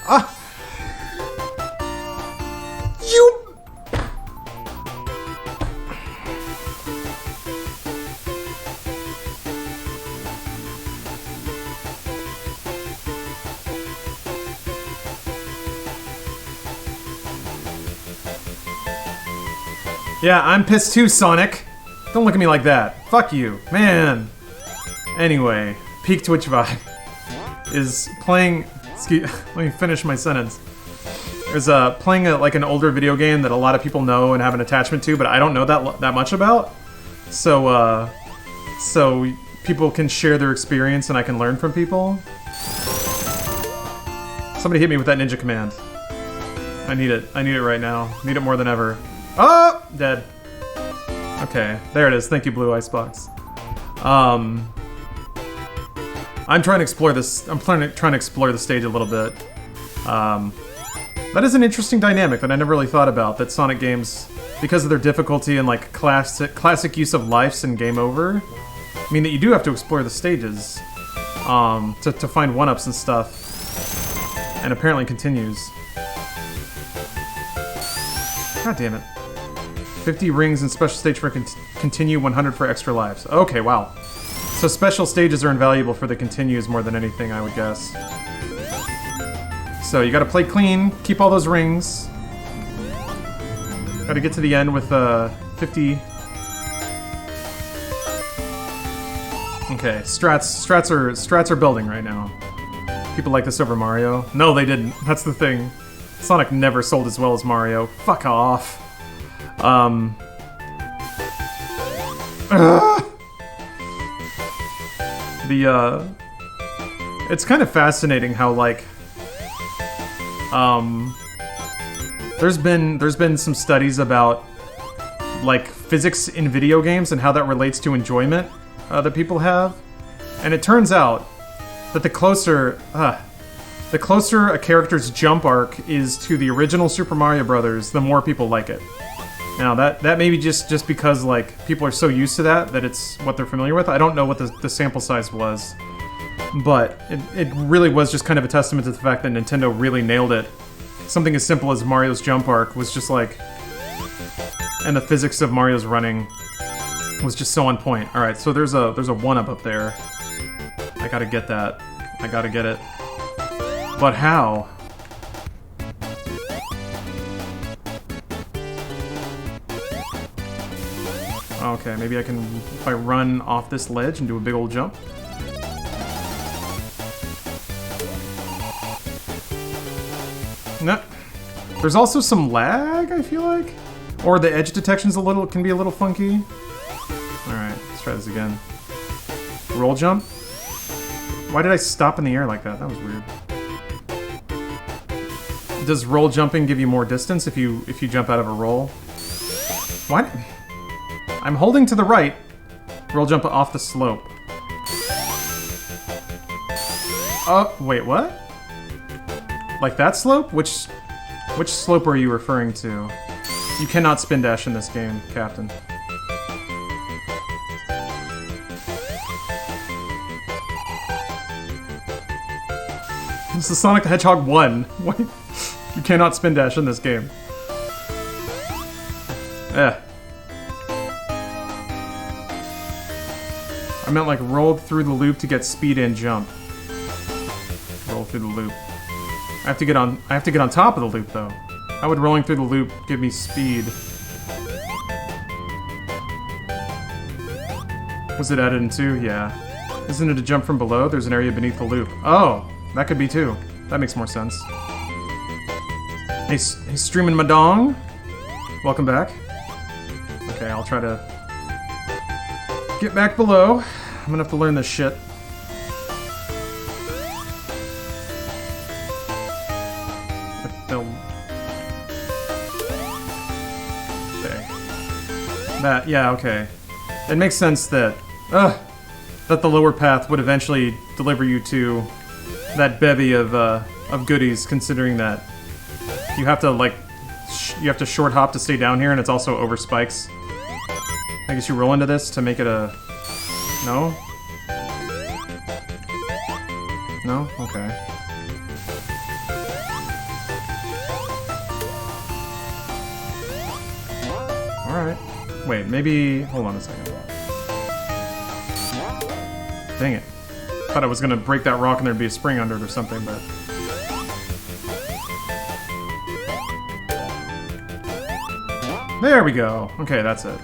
Yeah, I'm pissed too, Sonic. Don't look at me like that. Fuck you, man. Anyway, peak Twitch vibe is playing. Let me finish my sentence. Is playing like an older video game that a lot of people know and have an attachment to, but I don't know that much about. So so people can share their experience and I can learn from people. Somebody hit me with that ninja command. I need it. I need it right now. I need it more than ever. Oh, dead. Okay, there it is. Thank you, Blue Icebox. I'm trying to explore this. I'm trying to explore the stage a little bit. That is an interesting dynamic that I never really thought about. That Sonic games, because of their difficulty and like classic use of lives and game over, mean that you do have to explore the stages to find one-ups and stuff. And apparently continues. God damn it. 50 rings and special stage for continue, 100 for extra lives. Okay, wow. So special stages are invaluable for the continues more than anything, I would guess. So you gotta play clean, keep all those rings. Gotta get to the end with 50... Okay, strats are building right now. People like this over Mario. No, they didn't. That's the thing. Sonic never sold as well as Mario. Fuck off. It's kind of fascinating how, like, there's been some studies about, like, physics in video games and how that relates to enjoyment that people have. And it turns out that the closer a character's jump arc is to the original Super Mario Brothers, the more people like it. Now, that may be just because, like, people are so used to that it's what they're familiar with. I don't know what the sample size was, but it really was just kind of a testament to the fact that Nintendo really nailed it. Something as simple as Mario's jump arc was just like... And the physics of Mario's running was just so on point. Alright, so there's a 1-up up there. I gotta get that. I gotta get it. But how? Okay, maybe I can, if I run off this ledge and do a big old jump. No. There's also some lag, I feel like. Or the edge detection's can be a little funky. Alright, let's try this again. Roll jump? Why did I stop in the air like that? That was weird. Does roll jumping give you more distance if you jump out of a roll? What? I'm holding to the right. Roll jump off the slope. Wait, what? Like that slope? Which slope are you referring to? You cannot spin dash in this game, Captain. This is Sonic the Hedgehog 1. What? You cannot spin dash in this game. I meant like rolled through the loop to get speed and jump. Roll through the loop. I have to get on top of the loop though. How would rolling through the loop give me speed? Was it added in 2? Yeah. Isn't it a jump from below? There's an area beneath the loop. Oh, that could be 2. That makes more sense. Hey, streaming my dong. Welcome back. Okay, I'll try to get back below. I'm gonna have to learn this shit. Okay. Yeah, okay. It makes sense that the lower path would eventually deliver you to that bevy of goodies, considering that you have to, like, you have to short hop to stay down here, and it's also over spikes. I guess you roll into this to make it a... No? No? Okay. Alright. Wait, maybe... Hold on a second. Dang it. Thought I was gonna break that rock and there'd be a spring under it or something, but... There we go. Okay, that's it.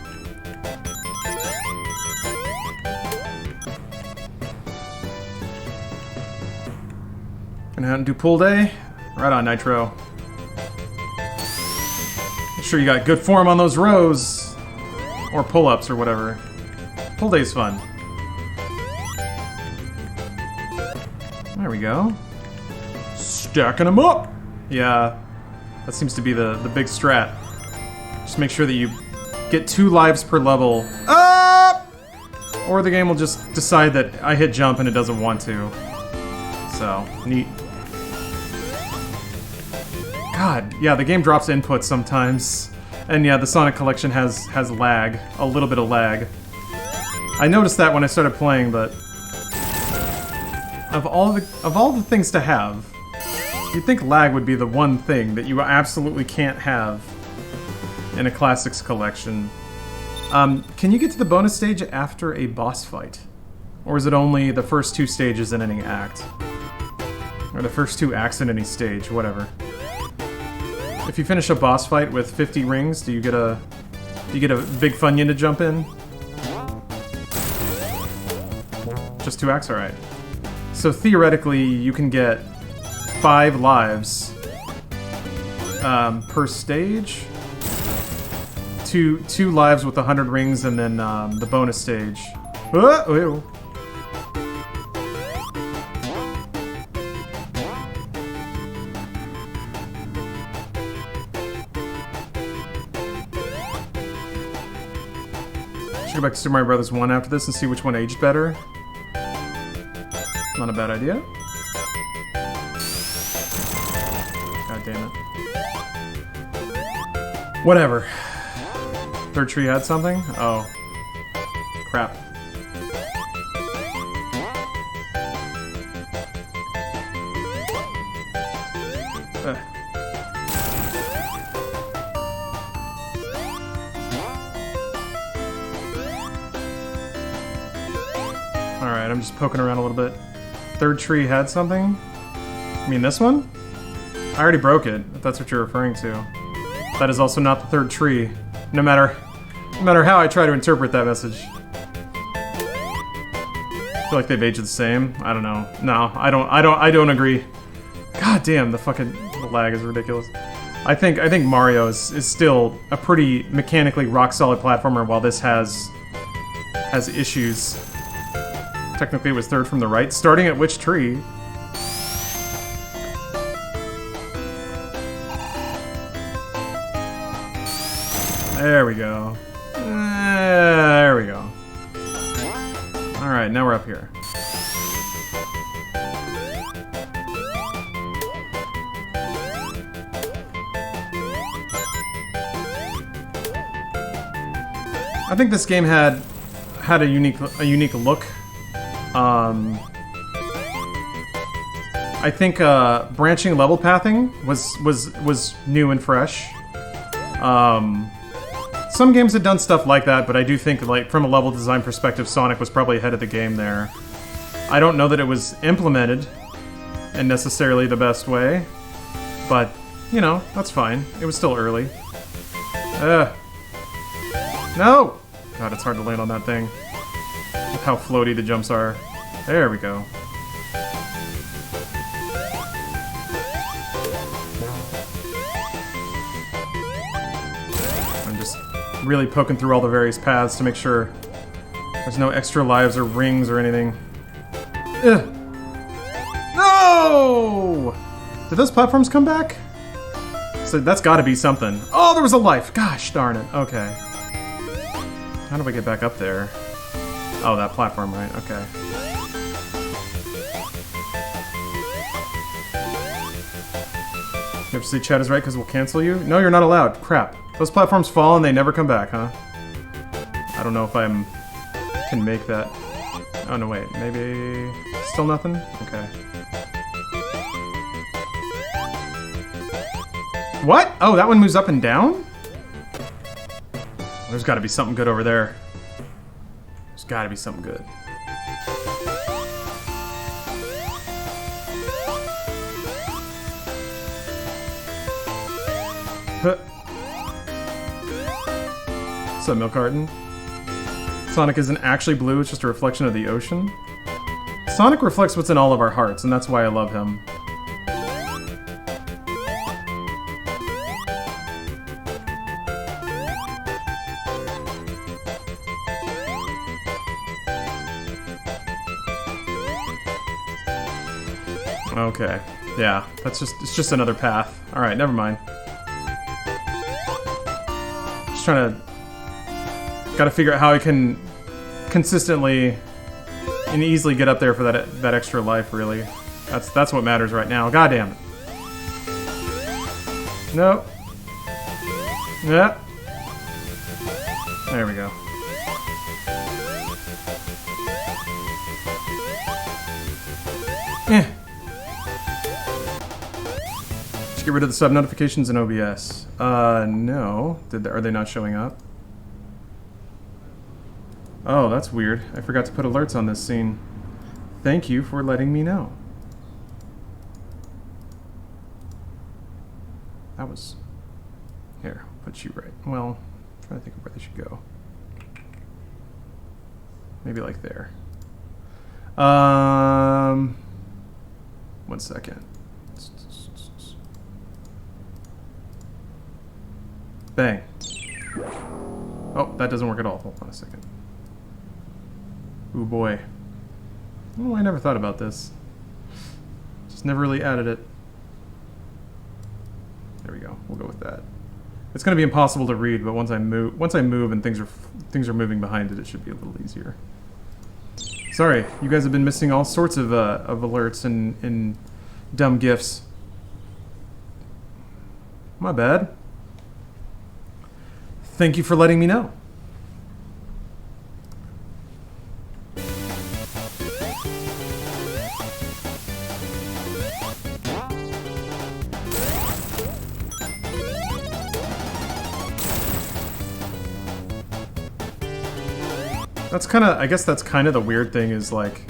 Gonna have to do pool day? Right on, Nitro. Make sure you got good form on those rows. Or pull-ups or whatever. Pool day's fun. There we go. Stacking them up! Yeah, that seems to be the big strat. Just make sure that you get 2 lives per level. Ah! Or the game will just decide that I hit jump and it doesn't want to. So, neat. God, yeah, the game drops input sometimes. And yeah, the Sonic collection has lag. A little bit of lag. I noticed that when I started playing, but... Of all the things to have, you'd think lag would be the one thing that you absolutely can't have in a Classics collection. Can you get to the bonus stage after a boss fight? Or is it only the first 2 stages in any act? Or the first 2 acts in any stage, whatever. If you finish a boss fight with 50 rings, do you get a big Funyun to jump in? Just 2 acts? Alright. So theoretically, you can get 5 lives per stage. 2 lives with 100 rings, and then the bonus stage. Ew. Should go back to Super Mario Bros. 1 after this and see which one aged better. Not a bad idea. God damn it. Whatever. Third tree had something? Oh. Crap. Alright, I'm just poking around a little bit. Third tree had something? I mean this one? I already broke it, if that's what you're referring to. That is also not the third tree. No matter how I try to interpret that message. I feel like they've aged the same. I don't know. No, I don't agree. God damn, the lag is ridiculous. I think Mario is still a pretty mechanically rock solid platformer, while this has issues. Technically it was third from the right. Starting at which tree? There we go. There we go. Alright, now we're up here. I think this game had a unique look. I think branching level pathing was new and fresh. Some games had done stuff like that, but I do think, like, from a level design perspective, Sonic was probably ahead of the game there. I don't know that it was implemented in necessarily the best way, but, you know, that's fine. It was still early. No! God, it's hard to land on that thing. With how floaty the jumps are. There we go. I'm just really poking through all the various paths to make sure there's no extra lives or rings or anything. Ugh. No! Did those platforms come back? So that's gotta be something. Oh, there was a life! Gosh darn it. Okay. How do I get back up there? Oh, that platform, right? Okay. You have to say chat is right because we'll cancel you? No, you're not allowed. Crap. Those platforms fall and they never come back, huh? I don't know if I can make that. Oh, no, wait. Maybe... Still nothing? Okay. What? Oh, that one moves up and down? There's gotta be something good over there. There's gotta be something good. Huh. What's up, Milk Carton? Sonic isn't actually blue, it's just a reflection of the ocean. Sonic reflects what's in all of our hearts, and that's why I love him. Okay, yeah, it's just another path. Alright, never mind. Just trying to Gotta figure out how I can consistently and easily get up there for that extra life, really. That's what matters right now. God damn it. Nope. Yeah. There we go. Eh. Just get rid of the sub notifications in OBS. No. Are they not showing up? Oh, that's weird. I forgot to put alerts on this scene. Thank you for letting me know. That was... Here, put you right. Well, I'm trying to think of where they should go. Maybe like there. 1 second. Bang. Oh, that doesn't work at all. Hold on a second. Ooh boy. Oh, I never thought about this. Just never really added it. There we go. We'll go with that. It's going to be impossible to read, but once I move and things are moving behind it, it should be a little easier. Sorry, you guys have been missing all sorts of alerts and dumb gifs. My bad. Thank you for letting me know. That's kind of, I guess that's kind of the weird thing is like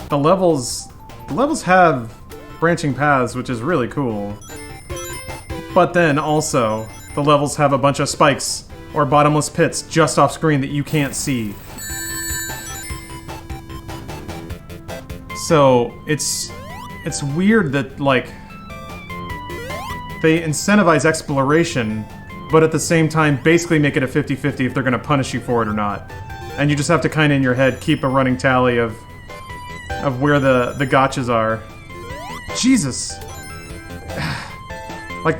the levels have branching paths, which is really cool. But then also the levels have a bunch of spikes or bottomless pits just off screen that you can't see. So it's weird that like they incentivize exploration, but at the same time basically make it a 50-50 if they're going to punish you for it or not. And you just have to kind of in your head keep a running tally of where the gotchas are. Jesus. Like,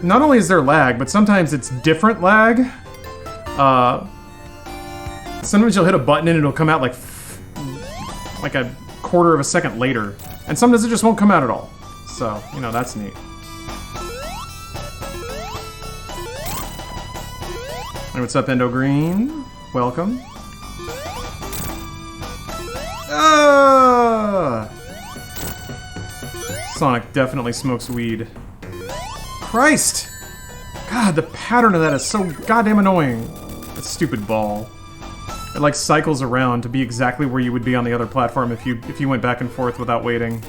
not only is there lag, but sometimes it's different lag. Sometimes you'll hit a button and it'll come out like a quarter of a second later. And sometimes it just won't come out at all. So, you know, that's neat. Hey, what's up, Endo Green? Welcome. Sonic definitely smokes weed. Christ! God, the pattern of that is so goddamn annoying. That stupid ball. It like cycles around to be exactly where you would be on the other platform if you went back and forth without waiting.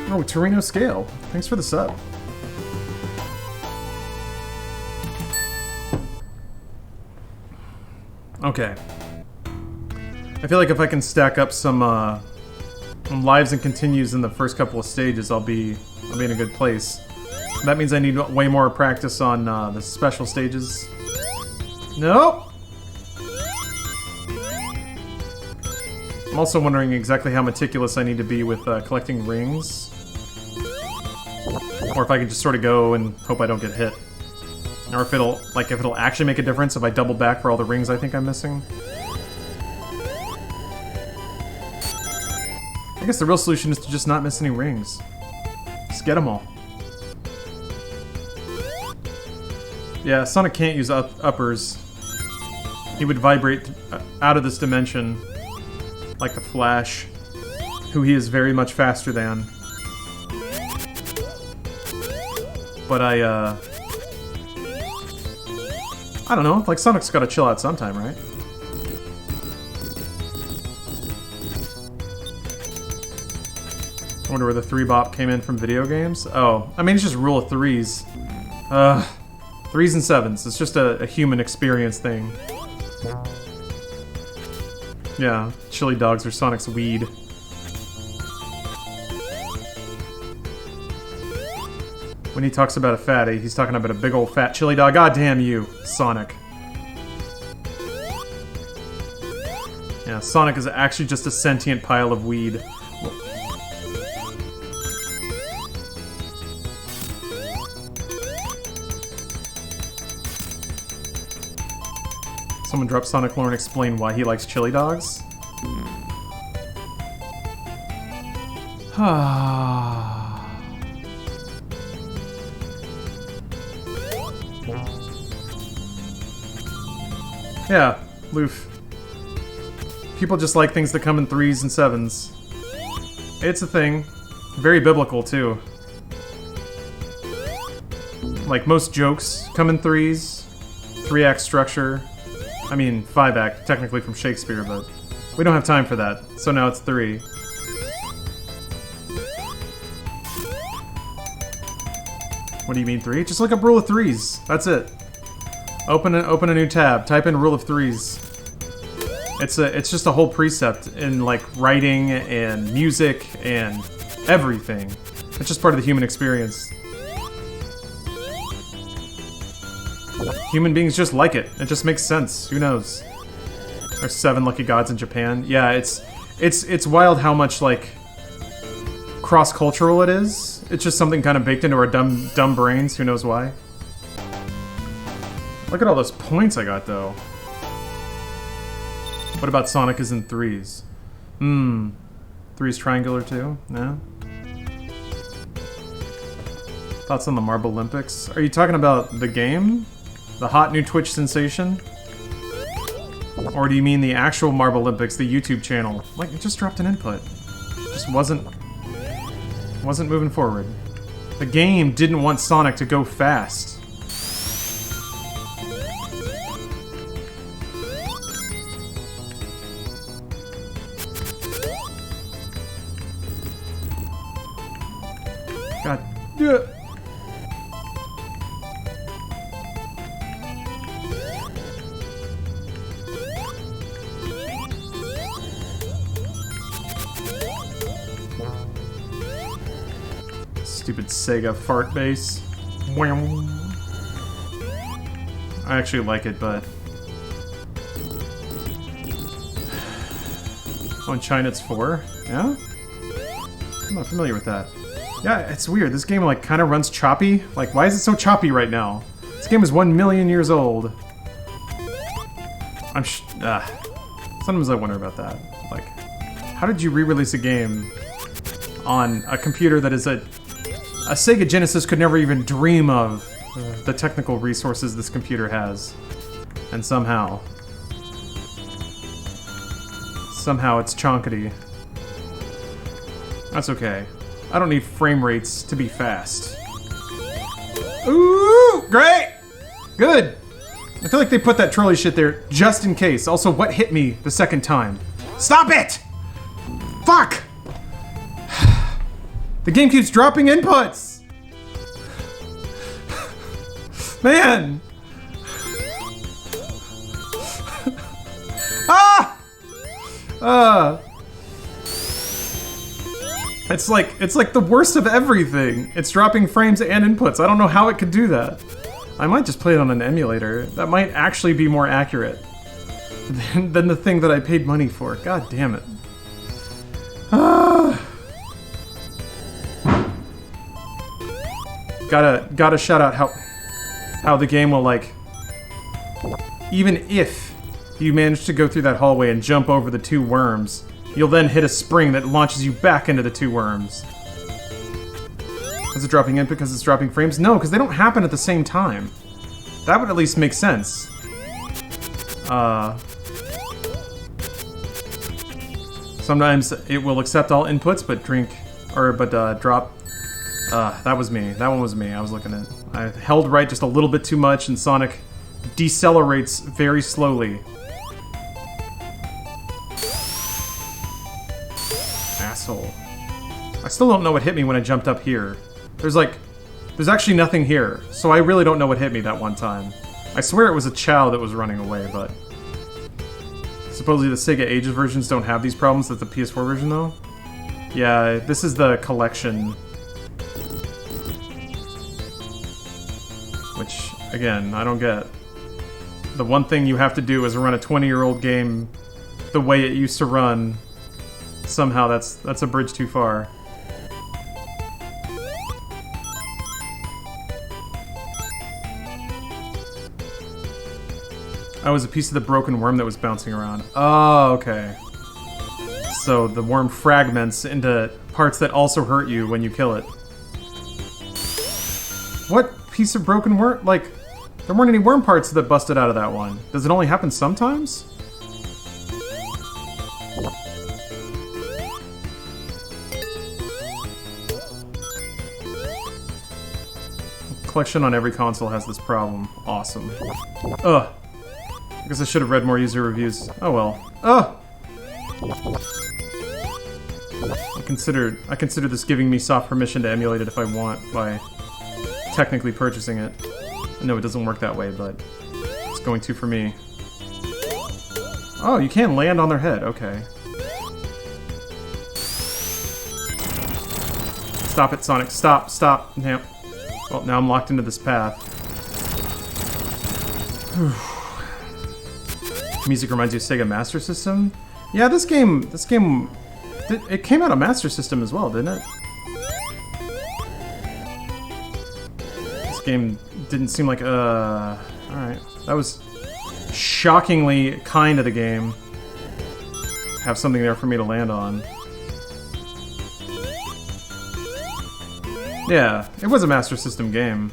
Oh, Torino Scale. Thanks for the sub. Okay. I feel like if I can stack up some lives and continues in the first couple of stages, I'll be in a good place. That means I need way more practice on the special stages. Nope! I'm also wondering exactly how meticulous I need to be with collecting rings. Or if I can just sort of go and hope I don't get hit. Or if it'll actually make a difference if I double back for all the rings I think I'm missing. I guess the real solution is to just not miss any rings. Just get them all. Yeah, Sonic can't use uppers. He would vibrate out of this dimension like the Flash, who he is very much faster than. But I don't know, like Sonic's gotta chill out sometime, right? I wonder where the 3-bop came in from video games? Oh, I mean, it's just rule of threes. 3s and 7s. It's just a human experience thing. Yeah, chili dogs are Sonic's weed. When he talks about a fatty, he's talking about a big old fat chili dog. God damn you, Sonic. Yeah, Sonic is actually just a sentient pile of weed. Someone drop Sonic lore and explain why he likes chili dogs. Yeah, Loof. People just like things that come in 3s and 7s. It's a thing. Very biblical, too. Like, most jokes come in 3s. 3-act structure. I mean, 5-act, technically from Shakespeare, but we don't have time for that, so now it's 3. What do you mean 3? Just look up rule of 3s. That's it. Open a new tab. Type in rule of 3s. It's just a whole precept in like writing and music and everything. It's just part of the human experience. Human beings just like it. It just makes sense. Who knows? There's 7 lucky gods in Japan. Yeah, it's wild how much like cross-cultural it is. It's just something kind of baked into our dumb brains. Who knows why? Look at all those points I got though. What about Sonic is in 3s? 3's triangular too? No? Thoughts on the Marble Olympics? Are you talking about the game? The hot new Twitch sensation? Or do you mean the actual Marble Olympics, the YouTube channel? Like, it just dropped an input. Just wasn't moving forward. The game didn't want Sonic to go fast. God. Stupid Sega fart bass. I actually like it, but... Oh, in China it's 4? Yeah? I'm not familiar with that. Yeah, it's weird. This game, like, kind of runs choppy. Like, why is it so choppy right now? This game is 1 million years old. Sometimes I wonder about that. Like, how did you re-release a game on a computer that is a Sega Genesis could never even dream of the technical resources this computer has. And somehow it's chonkety. That's okay. I don't need frame rates to be fast. Ooh, great! Good! I feel like they put that trolley shit there just in case. Also, what hit me the second time? Stop it! Fuck! The game keeps dropping inputs! Man! It's like the worst of everything. It's dropping frames and inputs. I don't know how it could do that. I might just play it on an emulator. That might actually be more accurate than the thing that I paid money for. God damn it. Gotta shout out how the game will, like, even if you manage to go through that hallway and jump over the 2 worms, you'll then hit a spring that launches you back into the 2 worms. Is it dropping input because it's dropping frames? No, because they don't happen at the same time. That would at least make sense. Sometimes it will accept all inputs, but drop. That was me. That one was me. I was looking at. I held right just a little bit too much, and Sonic decelerates very slowly. Asshole. I still don't know what hit me when I jumped up here. There's actually nothing here, so I really don't know what hit me that one time. I swear it was a Chow that was running away, but... Supposedly the Sega Ages versions don't have these problems, that's the PS4 version though? Yeah, this is the collection. Which, again, I don't get. The one thing you have to do is run a 20-year-old game the way it used to run. Somehow that's a bridge too far. I was a piece of the broken worm that was bouncing around. Oh, okay. So the worm fragments into parts that also hurt you when you kill it. What piece of broken worm? Like, there weren't any worm parts that busted out of that one. Does it only happen sometimes? Collection on every console has this problem. Awesome. Ugh. I guess I should have read more user reviews. Oh well. Ugh! I consider this giving me soft permission to emulate it if I want by technically purchasing it. I know it doesn't work that way, but it's going to for me. Oh, you can land on their head. Okay. Stop it, Sonic. Stop, stop. Now, well, now I'm locked into this path. Music reminds you of Sega Master System? Yeah, this game, it came out on Master System as well, didn't it? This game didn't seem like, alright. That was shockingly kind of the game. Have something there for me to land on. Yeah, it was a Master System game.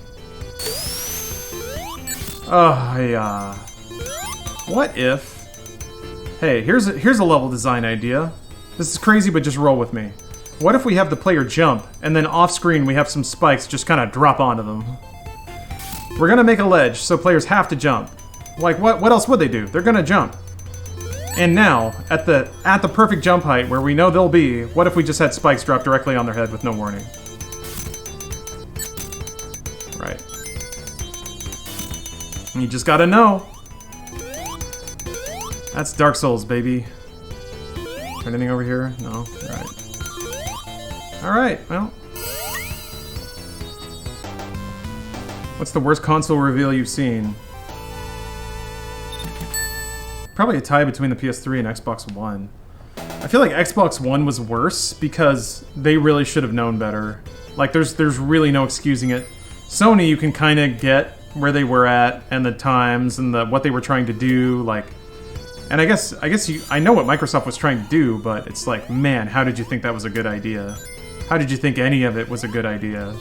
Oh, yeah. What if... Hey, here's a level design idea. This is crazy, but just roll with me. What if we have the player jump, and then off-screen we have some spikes just kind of drop onto them? We're gonna make a ledge, so players have to jump. Like, what else would they do? They're gonna jump. And now, at the perfect jump height, where we know they'll be, what if we just had spikes drop directly on their head with no warning? Right. You just gotta know. That's Dark Souls, baby. Anything over here? No? Alright. Alright, well. What's the worst console reveal you've seen? Probably a tie between the PS3 and Xbox One. I feel like Xbox One was worse because they really should have known better. Like, there's really no excusing it. Sony, you can kind of get where they were at and the times and what they were trying to do, like. And I guess I know what Microsoft was trying to do, but it's like, man, how did you think that was a good idea? How did you think any of it was a good idea?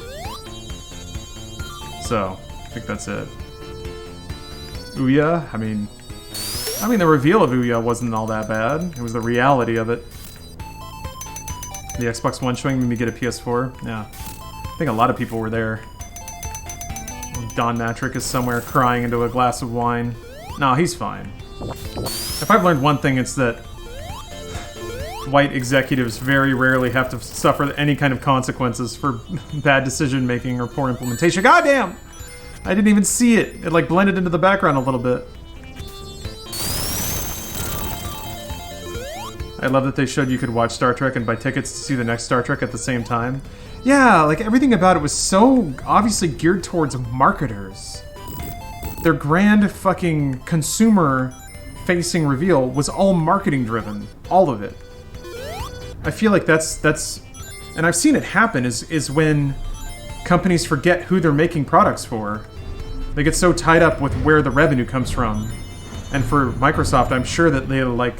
So, I think that's it. Ouya, I mean, the reveal of Ouya wasn't all that bad. It was the reality of it. The Xbox One showing me get a PS4. Yeah, I think a lot of people were there. Don Matrick is somewhere crying into a glass of wine. No, he's fine. If I've learned one thing, it's that white executives very rarely have to suffer any kind of consequences for bad decision-making or poor implementation. Goddamn! I didn't even see it. It, like, blended into the background a little bit. I love that they showed you could watch Star Trek and buy tickets to see the next Star Trek at the same time. Yeah, like, everything about it was so obviously geared towards marketers. Their grand fucking consumer-facing reveal was all marketing-driven. All of it. I feel like that's... And I've seen it happen, is when companies forget who they're making products for. They get so tied up with where the revenue comes from. And for Microsoft, I'm sure that they, like...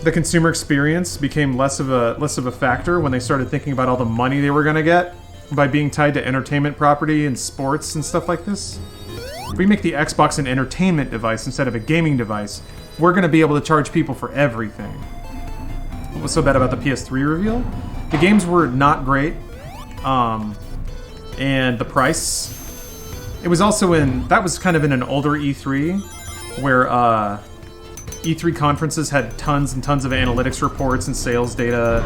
The consumer experience became less of a factor when they started thinking about all the money they were gonna get by being tied to entertainment property and sports and stuff like this. If we make the Xbox an entertainment device instead of a gaming device, we're gonna be able to charge people for everything. What was so bad about the PS3 reveal? The games were not great, and the price. It was also that was kind of in an older E3, where E3 conferences had tons and tons of analytics reports and sales data.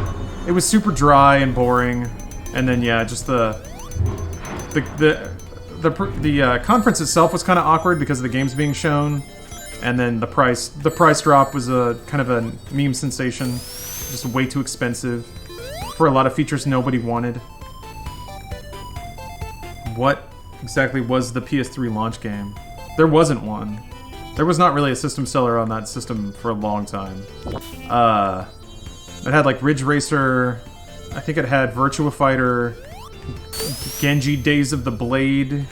It was super dry and boring, and then yeah, just the conference itself was kind of awkward because of the games being shown, and then the price drop was a kind of a meme sensation, just way too expensive for a lot of features nobody wanted. What exactly was the PS3 launch game? There wasn't one. There was not really a system seller on that system for a long time. It had like Ridge Racer, I think it had Virtua Fighter, Genji Days of the Blade,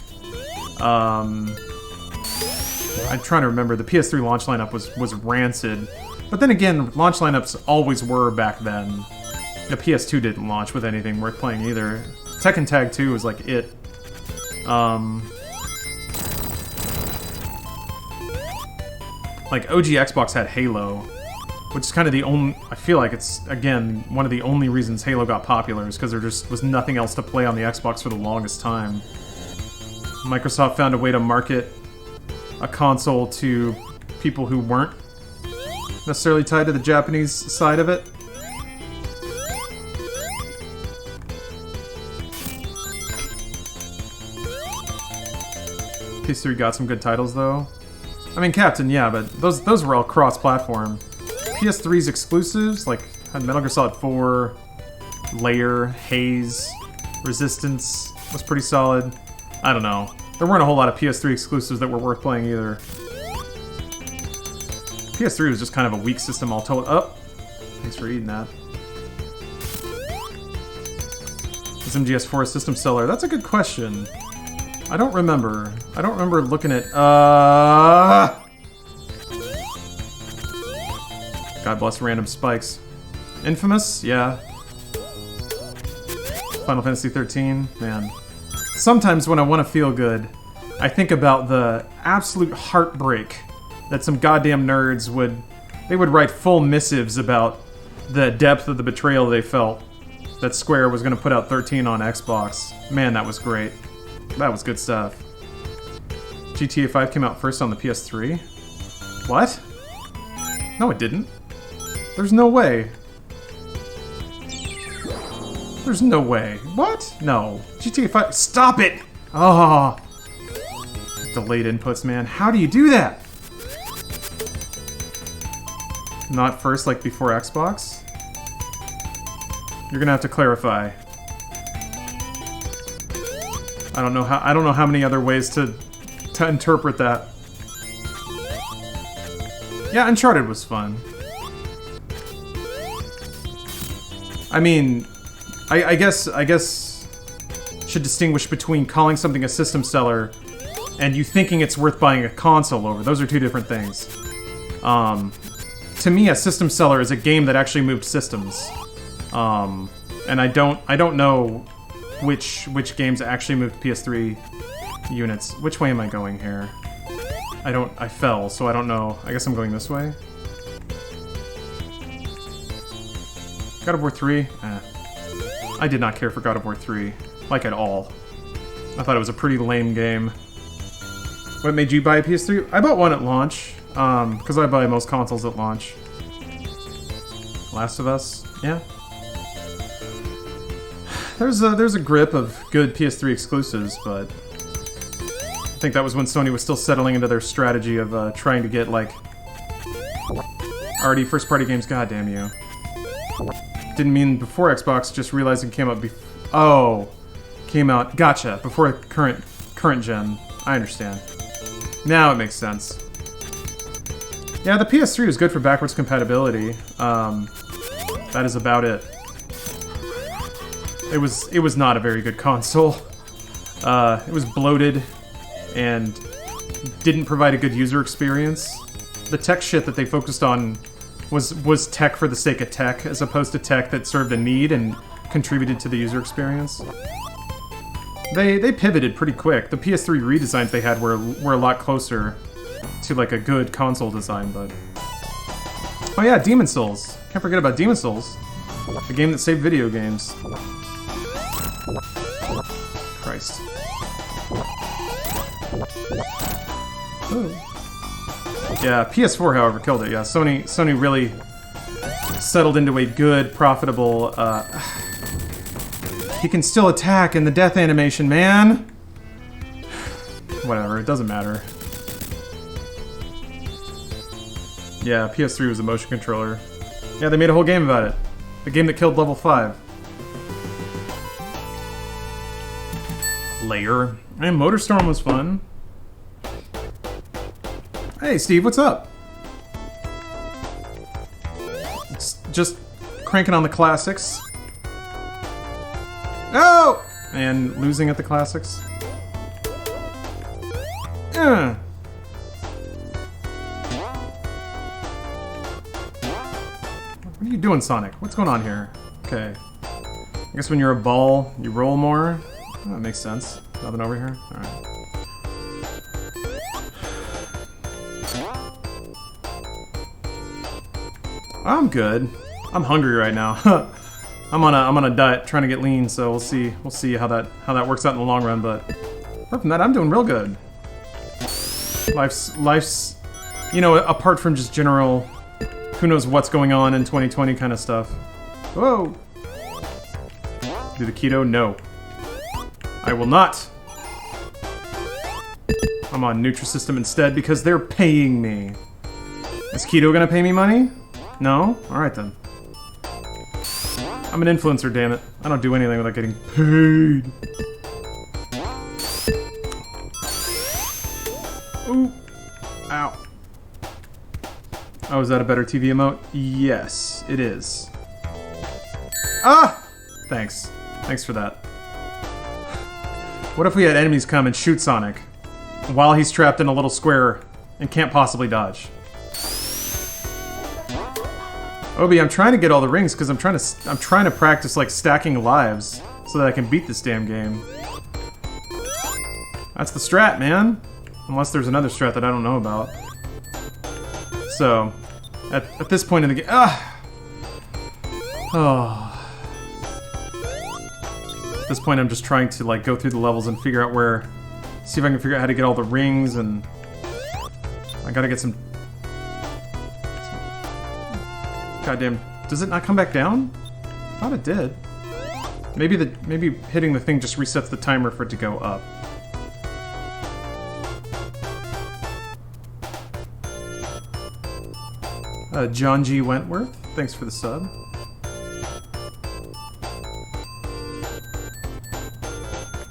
I'm trying to remember. The PS3 launch lineup was rancid. But then again, launch lineups always were back then. The PS2 didn't launch with anything worth playing either. Tekken Tag 2 was like it. Like OG Xbox had Halo, which is kind of the only. I feel like it's again one of the only reasons Halo got popular is because there just was nothing else to play on the Xbox for the longest time. Microsoft found a way to market a console to people who weren't necessarily tied to the Japanese side of it. PS3 got some good titles though. I mean, Captain, yeah, but those were all cross-platform. PS3's exclusives, like had Metal Gear Solid 4, Layer, Haze, Resistance was pretty solid. I don't know. There weren't a whole lot of PS3 exclusives that were worth playing either. PS3 was just kind of a weak system all told. Oh, thanks for eating that. Is MGS4 a system seller? That's a good question. I don't remember. I don't remember looking at, God bless random spikes. Infamous? Yeah. Final Fantasy 13? Man. Sometimes when I want to feel good, I think about the absolute heartbreak that some goddamn nerds would write full missives about the depth of the betrayal they felt that Square was going to put out 13 on Xbox. Man, that was great. That was good stuff. GTA 5 came out first on the PS3? What? No, it didn't. There's no way. There's no way. What? No. GTA 5... Stop it! Oh. Delayed inputs, man. How do you do that? Not first, like before Xbox? You're gonna have to clarify. I don't know how many other ways to interpret that. Yeah, Uncharted was fun. I mean, I guess should distinguish between calling something a system seller and you thinking it's worth buying a console over. Those are two different things. To me, a system seller is a game that actually moved systems. And I don't know which games actually moved PS3 units. Which way am I going here? I fell, so I don't know. I guess I'm going this way. God of War 3? I did not care for God of War 3. Like, at all. I thought it was a pretty lame game. What made you buy a PS3? I bought one at launch, because I buy most consoles at launch. Last of Us? Yeah. There's a grip of good PS3 exclusives, but I think that was when Sony was still settling into their strategy of trying to get, like, already first-party games. God damn you. Didn't mean before Xbox, just realizing it came out came out, gotcha, before current gen. I understand. Now it makes sense. Yeah, the PS3 was good for backwards compatibility. That is about it. It was not a very good console. It was bloated and didn't provide a good user experience. The tech shit that they focused on was tech for the sake of tech, as opposed to tech that served a need and contributed to the user experience. They pivoted pretty quick. The PS3 redesigns they had were a lot closer to like a good console design, but... Oh yeah, Demon's Souls. Can't forget about Demon's Souls. The game that saved video games. Christ. Ooh. Yeah, PS4, however, killed it. Yeah, Sony really settled into a good, profitable, he can still attack in the death animation, man! Whatever, it doesn't matter. Yeah, PS3 was a motion controller. Yeah, they made a whole game about it. The game that killed Level 5. Layer. And Motorstorm was fun. Hey, Steve, what's up? It's just cranking on the classics. Oh! And losing at the classics. you doing, Sonic? What's going on here? Okay. I guess when you're a ball, you roll more. Oh, that makes sense. Nothing over here? Alright. I'm good. I'm hungry right now. I'm on a diet trying to get lean, so we'll see how that works out in the long run, but apart from that, I'm doing real good. Life's you know, apart from just general who knows what's going on in 2020 kind of stuff. Whoa! Do the keto? No. I will not. I'm on Nutrisystem instead because they're paying me. Is keto gonna pay me money? No? Alright then. I'm an influencer, damn it. I don't do anything without getting paid. Ooh. Ow. Oh, is that a better TV emote? Yes, it is. Ah! Thanks. Thanks for that. What if we had enemies come and shoot Sonic while he's trapped in a little square and can't possibly dodge? Obi, I'm trying to get all the rings because I'm trying to practice like stacking lives so that I can beat this damn game. That's the strat, man. Unless there's another strat that I don't know about. So, at this point in the game, At this point, I'm just trying to like go through the levels and figure out where, see if I can figure out how to get all the rings, and I gotta get some. Goddamn! Does it not come back down? I thought it did. Maybe hitting the thing just resets the timer for it to go up. John G. Wentworth, thanks for the sub.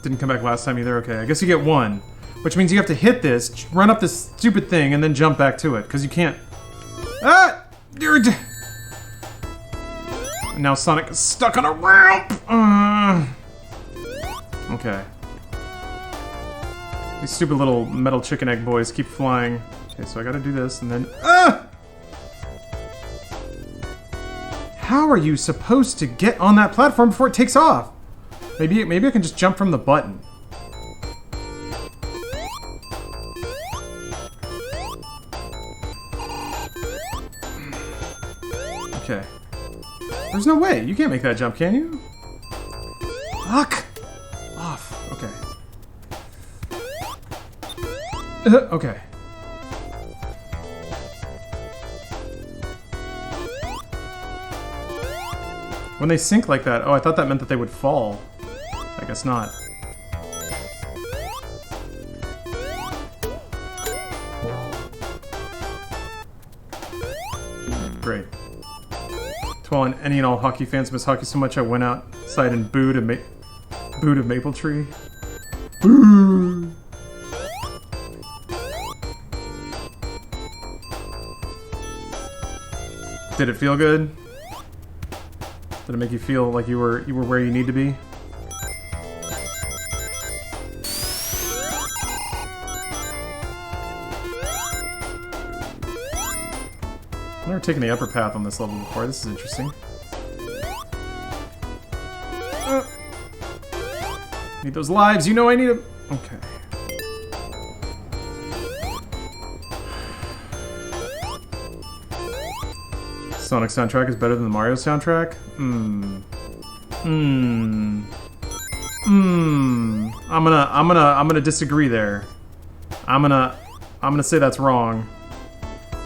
Didn't come back last time either, okay. I guess you get one. Which means you have to hit this, run up this stupid thing, and then jump back to it, because you can't... Ah! Now Sonic is stuck on a ramp! Okay. These stupid little metal chicken egg boys keep flying. Okay, so I gotta do this, and then... Ah! How are you supposed to get on that platform before it takes off? Maybe I can just jump from the button. Okay. There's no way. You can't make that jump, can you? Fuck! Off. Okay. Okay. When they sink like that, oh, I thought that meant that they would fall. I guess not. Great. To all and any and all hockey fans miss hockey so much I went outside and booed a maple tree. Boo! Did it feel good? Did it make you feel like you were where you need to be? I've never taken the upper path on this level before. This is interesting. Need those lives. You know I need them. Okay. Sonic soundtrack is better than the Mario soundtrack? I'm gonna disagree there. I'm gonna say that's wrong.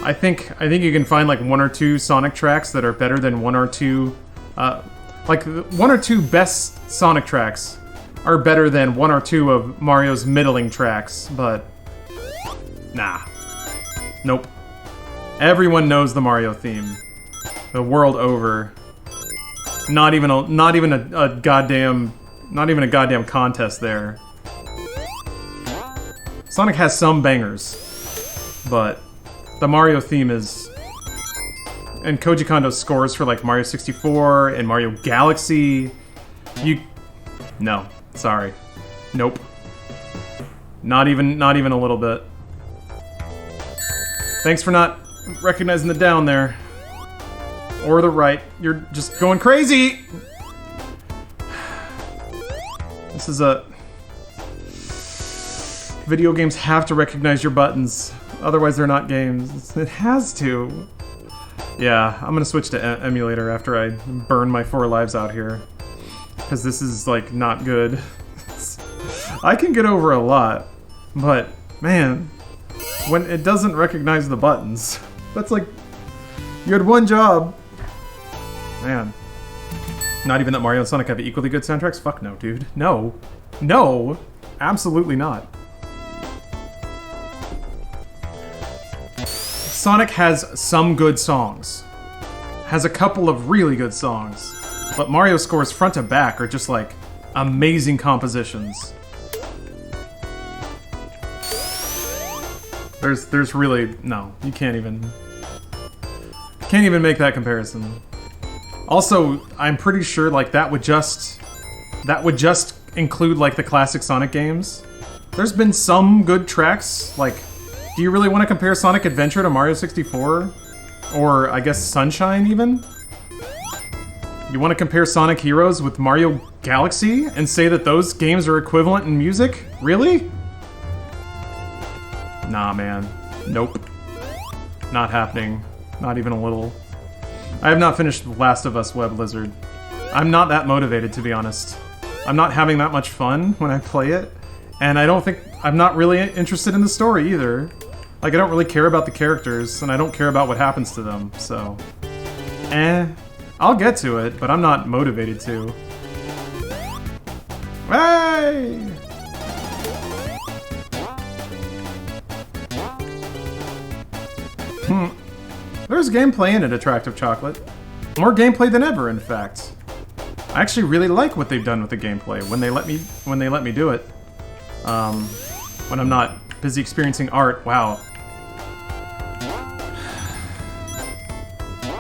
I think you can find like one or two Sonic tracks that are better than one or two, like one or two best Sonic tracks are better than one or two of Mario's middling tracks, but nah, nope. Everyone knows the Mario theme, the world over. Not even a goddamn contest there. Sonic has some bangers, but the Mario theme is... And Koji Kondo's scores for like Mario 64 and Mario Galaxy... No. Sorry. Nope. Not even a little bit. Thanks for not recognizing the down there. or the right. You're just going crazy! This is a... Video games have to recognize your buttons. Otherwise, they're not games. It has to. Yeah, I'm gonna switch to emulator after I burn my 4 lives out here. Because this is, like, not good. I can get over a lot, but, man, when it doesn't recognize the buttons, that's like, you had one job. Man. Not even that Mario and Sonic have equally good soundtracks? Fuck no, dude. No. No! Absolutely not. Sonic has some good songs. Has a couple of really good songs. But Mario scores front to back are just like amazing compositions. There's really no, you can't even make that comparison. Also, I'm pretty sure like that would just include like the classic Sonic games. There's been some good tracks. Like, do you really want to compare Sonic Adventure to Mario 64? Or I guess Sunshine even? You want to compare Sonic Heroes with Mario Galaxy and say that those games are equivalent in music? Really? Nah, man. Nope. Not happening. Not even a little. I have not finished The Last of Us Web Lizard. I'm not that motivated, to be honest. I'm not having that much fun when I play it, and I'm not really interested in the story either. Like, I don't really care about the characters, and I don't care about what happens to them, so... I'll get to it, but I'm not motivated to. Hey! There's gameplay in it, Attractive Chocolate. More gameplay than ever, in fact. I actually really like what they've done with the gameplay when they let me do it. When I'm not busy experiencing art. Wow.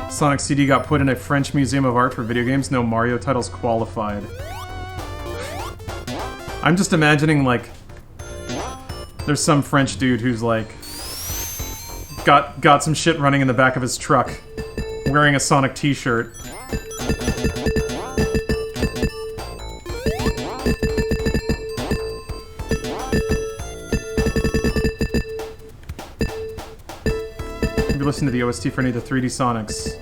Sonic CD got put in a French Museum of Art for video games. No Mario titles qualified. I'm just imagining, like, there's some French dude who's, like, got some shit running in the back of his truck, wearing a Sonic t-shirt. Have you listened to the OST for any of the 3D Sonics?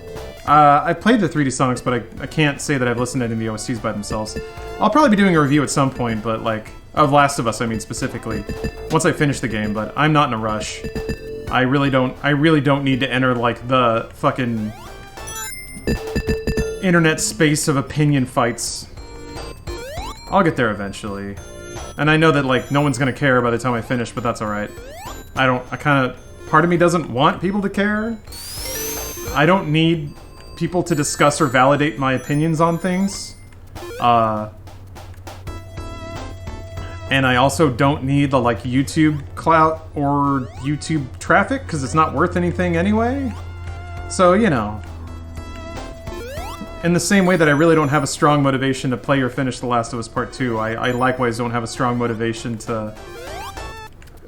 I played the 3D Sonics, but I can't say that I've listened to any of the OSTs by themselves. I'll probably be doing a review at some point, but like, of Last of Us, I mean, specifically. Once I finish the game, but I'm not in a rush. I really don't need to enter, like, the fucking internet space of opinion fights. I'll get there eventually. And I know that, like, no one's gonna care by the time I finish, but that's alright. Part of me doesn't want people to care. I don't need people to discuss or validate my opinions on things. And I also don't need the, like, YouTube clout or YouTube traffic, because it's not worth anything anyway. So, you know. In the same way that I really don't have a strong motivation to play or finish The Last of Us Part 2, I likewise don't have a strong motivation to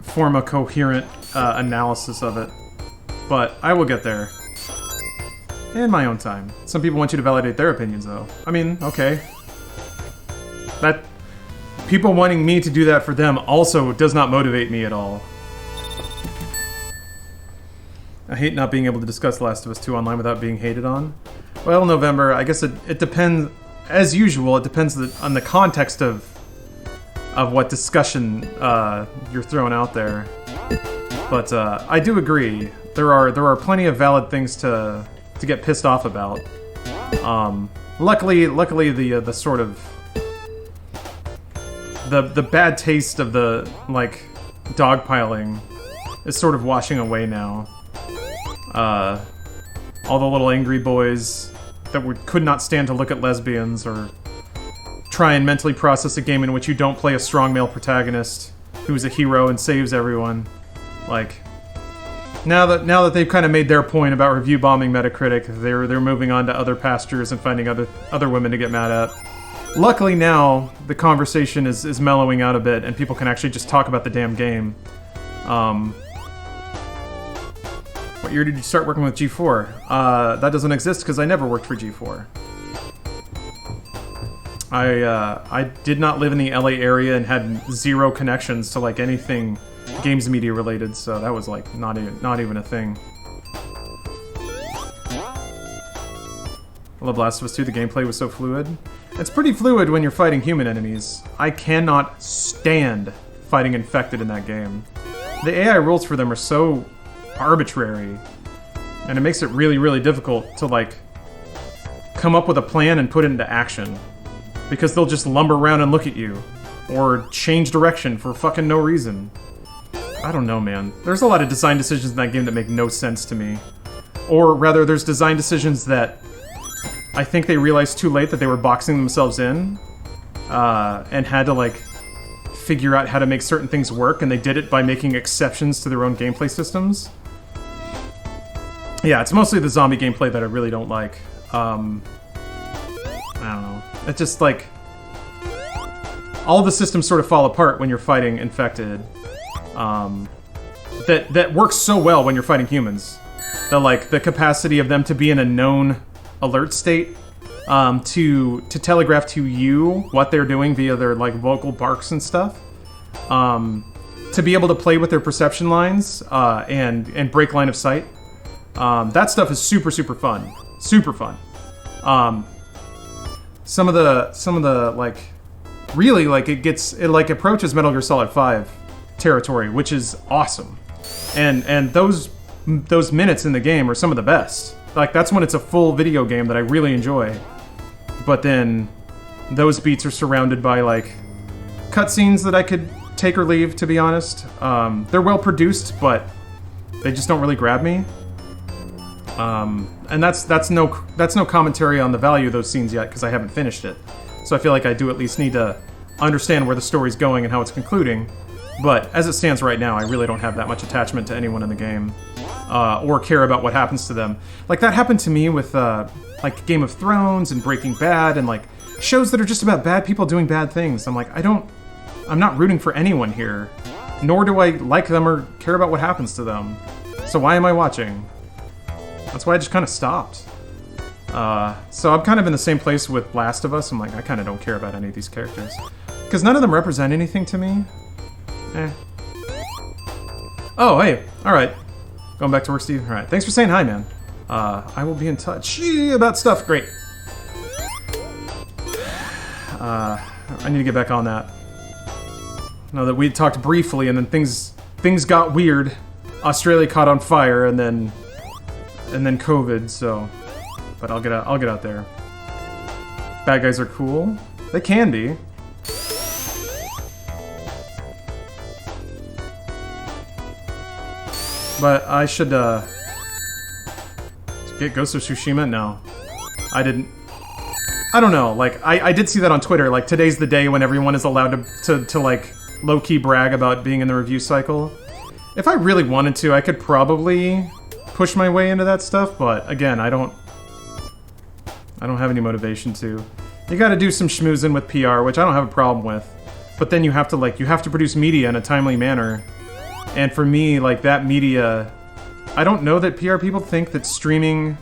form a coherent analysis of it. But I will get there. In my own time. Some people want you to validate their opinions, though. I mean, okay. People wanting me to do that for them also does not motivate me at all. I hate not being able to discuss The Last of Us 2 online without being hated on. Well, November, I guess it depends, as usual, it depends on the context of what discussion you're throwing out there. But I do agree, there are plenty of valid things to get pissed off about. Luckily the sort of the bad taste of the, like, dogpiling is sort of washing away now. All the little angry boys that could not stand to look at lesbians or try and mentally process a game in which you don't play a strong male protagonist who's a hero and saves everyone. Like, now that they've kind of made their point about review bombing Metacritic, they're moving on to other pastures and finding other women to get mad at. Luckily now, the conversation is mellowing out a bit, and people can actually just talk about the damn game. What year did you start working with G4? That doesn't exist because I never worked for G4. I did not live in the LA area and had zero connections to like anything games media related, so that was like not even a thing. I love Last of Us 2, the gameplay was so fluid. It's pretty fluid when you're fighting human enemies. I cannot stand fighting infected in that game. The AI rules for them are so arbitrary, and it makes it really, really difficult to like come up with a plan and put it into action. Because they'll just lumber around and look at you, or change direction for fucking no reason. I don't know, man. There's a lot of design decisions in that game that make no sense to me. Or rather, there's design decisions that I think they realized too late that they were boxing themselves in, and had to like figure out how to make certain things work, and they did it by making exceptions to their own gameplay systems. Yeah, it's mostly the zombie gameplay that I really don't like. I don't know. It's just like all the systems sort of fall apart when you're fighting infected. That works so well when you're fighting humans. The capacity of them to be in a known alert state, to telegraph to you what they're doing via their like vocal barks and stuff. To be able to play with their perception lines and break line of sight. That stuff is super fun. Super fun. Some of the like really like it like approaches Metal Gear Solid 5 territory, which is awesome. And those minutes in the game are some of the best. Like that's when it's a full video game that I really enjoy. But then those beats are surrounded by like cutscenes that I could take or leave, to be honest. They're well produced, but they just don't really grab me. And that's no commentary on the value of those scenes yet, because I haven't finished it. So I feel like I do at least need to understand where the story's going and how it's concluding. But as it stands right now, I really don't have that much attachment to anyone in the game, or care about what happens to them. Like that happened to me with like Game of Thrones and Breaking Bad and like shows that are just about bad people doing bad things. I'm like, I'm not rooting for anyone here, nor do I like them or care about what happens to them. So why am I watching? That's why I just kind of stopped. So I'm kind of in the same place with Last of Us. I'm like, I kind of don't care about any of these characters. Because none of them represent anything to me. Oh, hey. Alright. Going back to work, Steve. Alright. Thanks for saying hi, man. I will be in touch about stuff. Great. I need to get back on that. Know that we talked briefly and then things got weird. Australia caught on fire and then COVID, so but I'll get out there. Bad guys are cool. They can be. But I should get Ghost of Tsushima? No. I didn't. I don't know, like I did see that on Twitter, like today's the day when everyone is allowed to like low-key brag about being in the review cycle. If I really wanted to, I could probably push my way into that stuff, but again, I don't have any motivation to. You gotta do some schmoozing with PR, which I don't have a problem with, but then you have to produce media in a timely manner, and for me, like, that media, I don't know that PR people think that streaming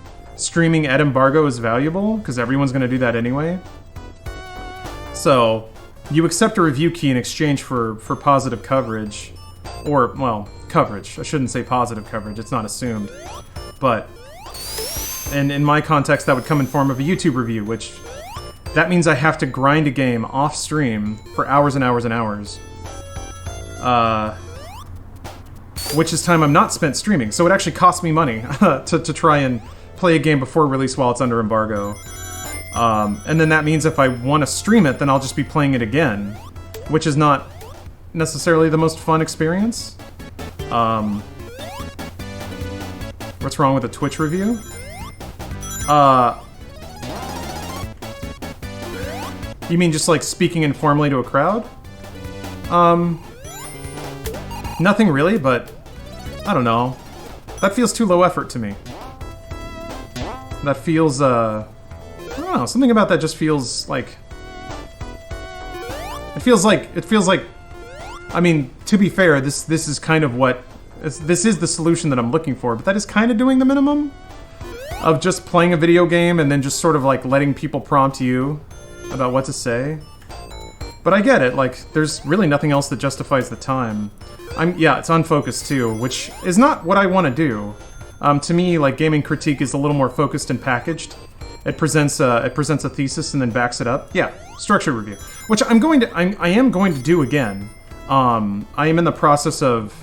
at embargo is valuable, because everyone's gonna do that anyway. So, you accept a review key in exchange for positive coverage, or, well, coverage. I shouldn't say positive coverage, it's not assumed. But, and in my context, that would come in form of a YouTube review, which, that means I have to grind a game off stream for hours and hours and hours. Which is time I'm not spent streaming, so it actually costs me money to try and play a game before release while it's under embargo. And then that means if I want to stream it, then I'll just be playing it again, which is not necessarily the most fun experience. What's wrong with a Twitch review? You mean just like speaking informally to a crowd? Nothing really, but I don't know. That feels too low effort to me. That feels, I don't know, something about that just feels like... It feels like, I mean, to be fair, this is kind of what this is the solution that I'm looking for, but that is kind of doing the minimum of just playing a video game and then just sort of like letting people prompt you about what to say. But I get it, like, there's really nothing else that justifies the time. Yeah, it's unfocused too, which is not what I want to do. To me, like, gaming critique is a little more focused and packaged. It presents a thesis and then backs it up. Yeah, structured review, which I am going to do again. I am in the process of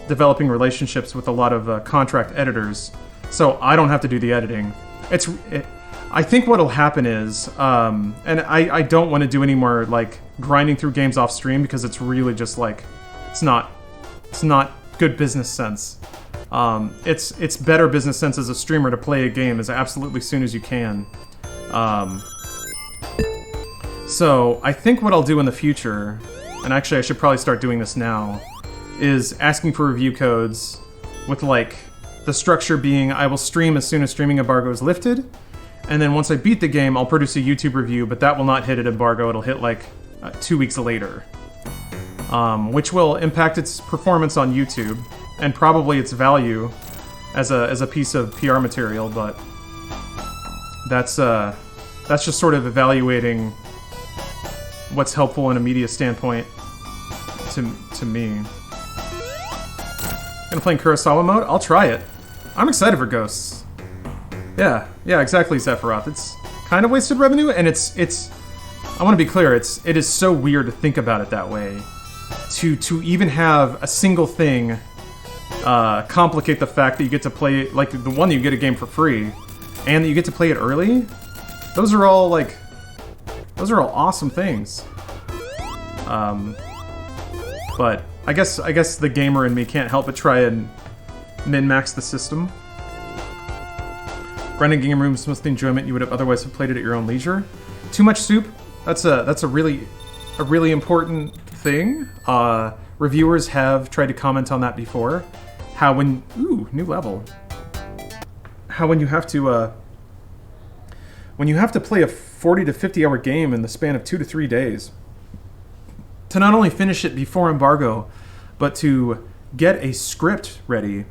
developing relationships with a lot of contract editors, so I don't have to do the editing. I think what'll happen is, and I don't want to do any more like grinding through games off stream because it's really just like it's not good business sense. It's better business sense as a streamer to play a game as absolutely soon as you can. So I think what I'll do in the future, and actually I should probably start doing this now, is asking for review codes with like the structure being I will stream as soon as streaming embargo is lifted, and then once I beat the game I'll produce a YouTube review, but that will not hit an embargo, it'll hit like 2 weeks later. Which will impact its performance on YouTube and probably its value as a piece of PR material, but that's just sort of evaluating what's helpful in a media standpoint to me. Gonna play in Kurosawa mode? I'll try it. I'm excited for Ghosts. Yeah, exactly, Sephiroth. It's kind of wasted revenue, and it's. I want to be clear. It is so weird to think about it that way. To even have a single thing complicate the fact that you get to play, like the one that you get a game for free, and that you get to play it early. Those are all awesome things. But I guess the gamer in me can't help but try and min-max the system. Grinding game rooms most the enjoyment you would have otherwise have played it at your own leisure. Too much soup? That's a really important thing. Reviewers have tried to comment on that before. How when new level. How when you have to play a 40 to 50 hour game in the span of 2 to 3 days to not only finish it before embargo, but to get a script ready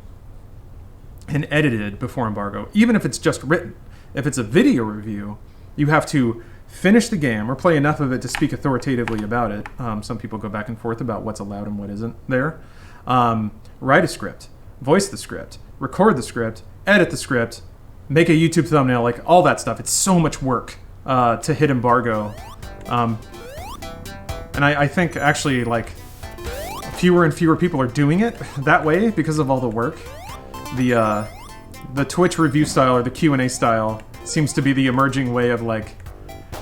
and edited before embargo, even if it's just written. If it's a video review, you have to finish the game or play enough of it to speak authoritatively about it. Some people go back and forth about what's allowed and what isn't there. Write a script, voice the script, record the script, edit the script, make a YouTube thumbnail, like all that stuff. It's so much work to hit embargo. And I think actually like fewer and fewer people are doing it that way because of all the work. The Twitch review style or the Q&A style seems to be the emerging way of like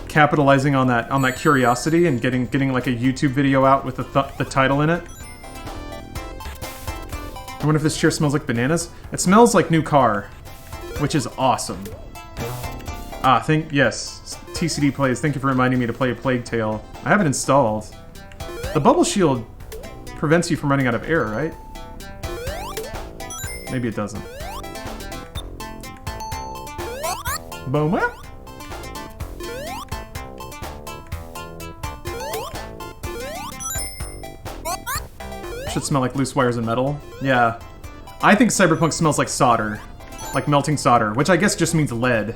capitalizing on that curiosity and getting like a YouTube video out with the title in it. I wonder if this chair smells like bananas. It smells like new car, which is awesome. Yes, TCD plays. Thank you for reminding me to play a Plague Tale. I have it installed. The bubble shield prevents you from running out of air, right? Maybe it doesn't. Boom. Should smell like loose wires and metal. Yeah. I think Cyberpunk smells like solder. Like melting solder, which I guess just means lead.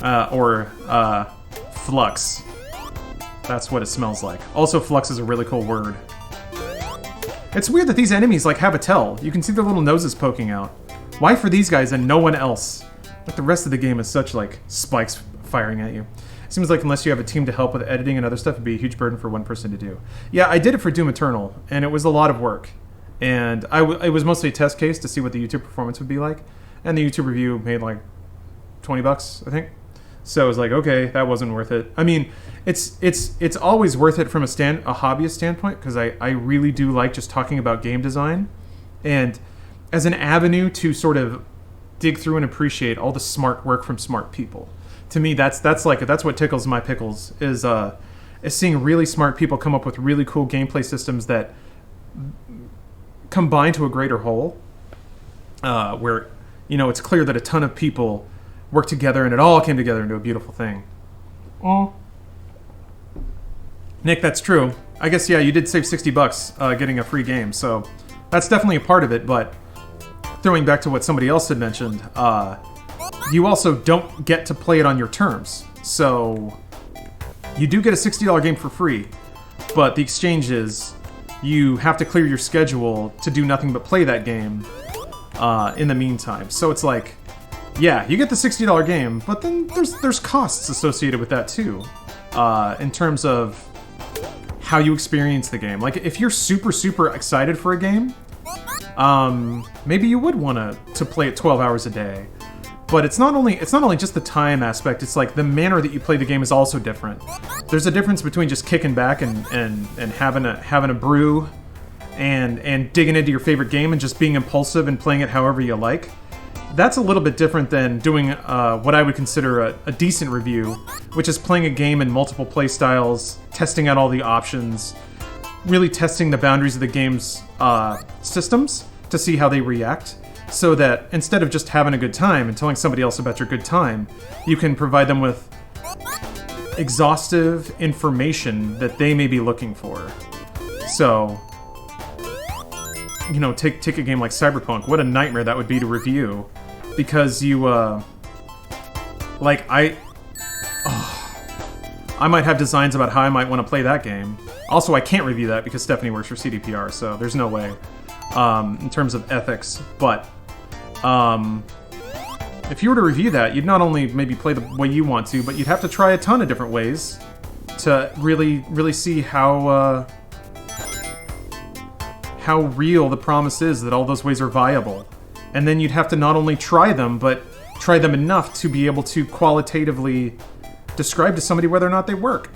Or flux. That's what it smells like. Also, flux is a really cool word. It's weird that these enemies, like, have a tell. You can see their little noses poking out. Why for these guys and no one else? Like, the rest of the game is such, like, spikes firing at you. Seems like unless you have a team to help with editing and other stuff, it'd be a huge burden for one person to do. Yeah, I did it for Doom Eternal, and it was a lot of work. And it was mostly a test case to see what the YouTube performance would be like. And the YouTube review made, like, $20, I think. So I was like, okay, that wasn't worth it. I mean, it's always worth it from a hobbyist standpoint, because I really do like just talking about game design. And as an avenue to sort of dig through and appreciate all the smart work from smart people. To me, that's what tickles my pickles, is seeing really smart people come up with really cool gameplay systems that combine to a greater whole, where, you know, it's clear that a ton of people worked together and it all came together into a beautiful thing. Nick, that's true. I guess, yeah, you did save $60 getting a free game, so that's definitely a part of it, but throwing back to what somebody else had mentioned, you also don't get to play it on your terms. So you do get a $60 game for free, but the exchange is you have to clear your schedule to do nothing but play that game in the meantime. So it's like, yeah, you get the $60 game, but then there's costs associated with that too, in terms of how you experience the game. Like, if you're super excited for a game, maybe you would want to play it 12 hours a day. But it's not only just the time aspect, it's like the manner that you play the game is also different. There's a difference between just kicking back and having a brew and digging into your favorite game and just being impulsive and playing it however you like. That's a little bit different than doing what I would consider a decent review, which is playing a game in multiple play styles, testing out all the options, really testing the boundaries of the game's systems to see how they react, so that instead of just having a good time and telling somebody else about your good time, you can provide them with exhaustive information that they may be looking for. So, you know, take a game like Cyberpunk. What a nightmare that would be to review, because you, like, I might have designs about how I might want to play that game. Also, I can't review that because Stephanie works for CDPR, so there's no way, in terms of ethics. But if you were to review that, you'd not only maybe play the way you want to, but you'd have to try a ton of different ways to really see how real the promise is that all those ways are viable. And then you'd have to not only try them, but try them enough to be able to qualitatively describe to somebody whether or not they work.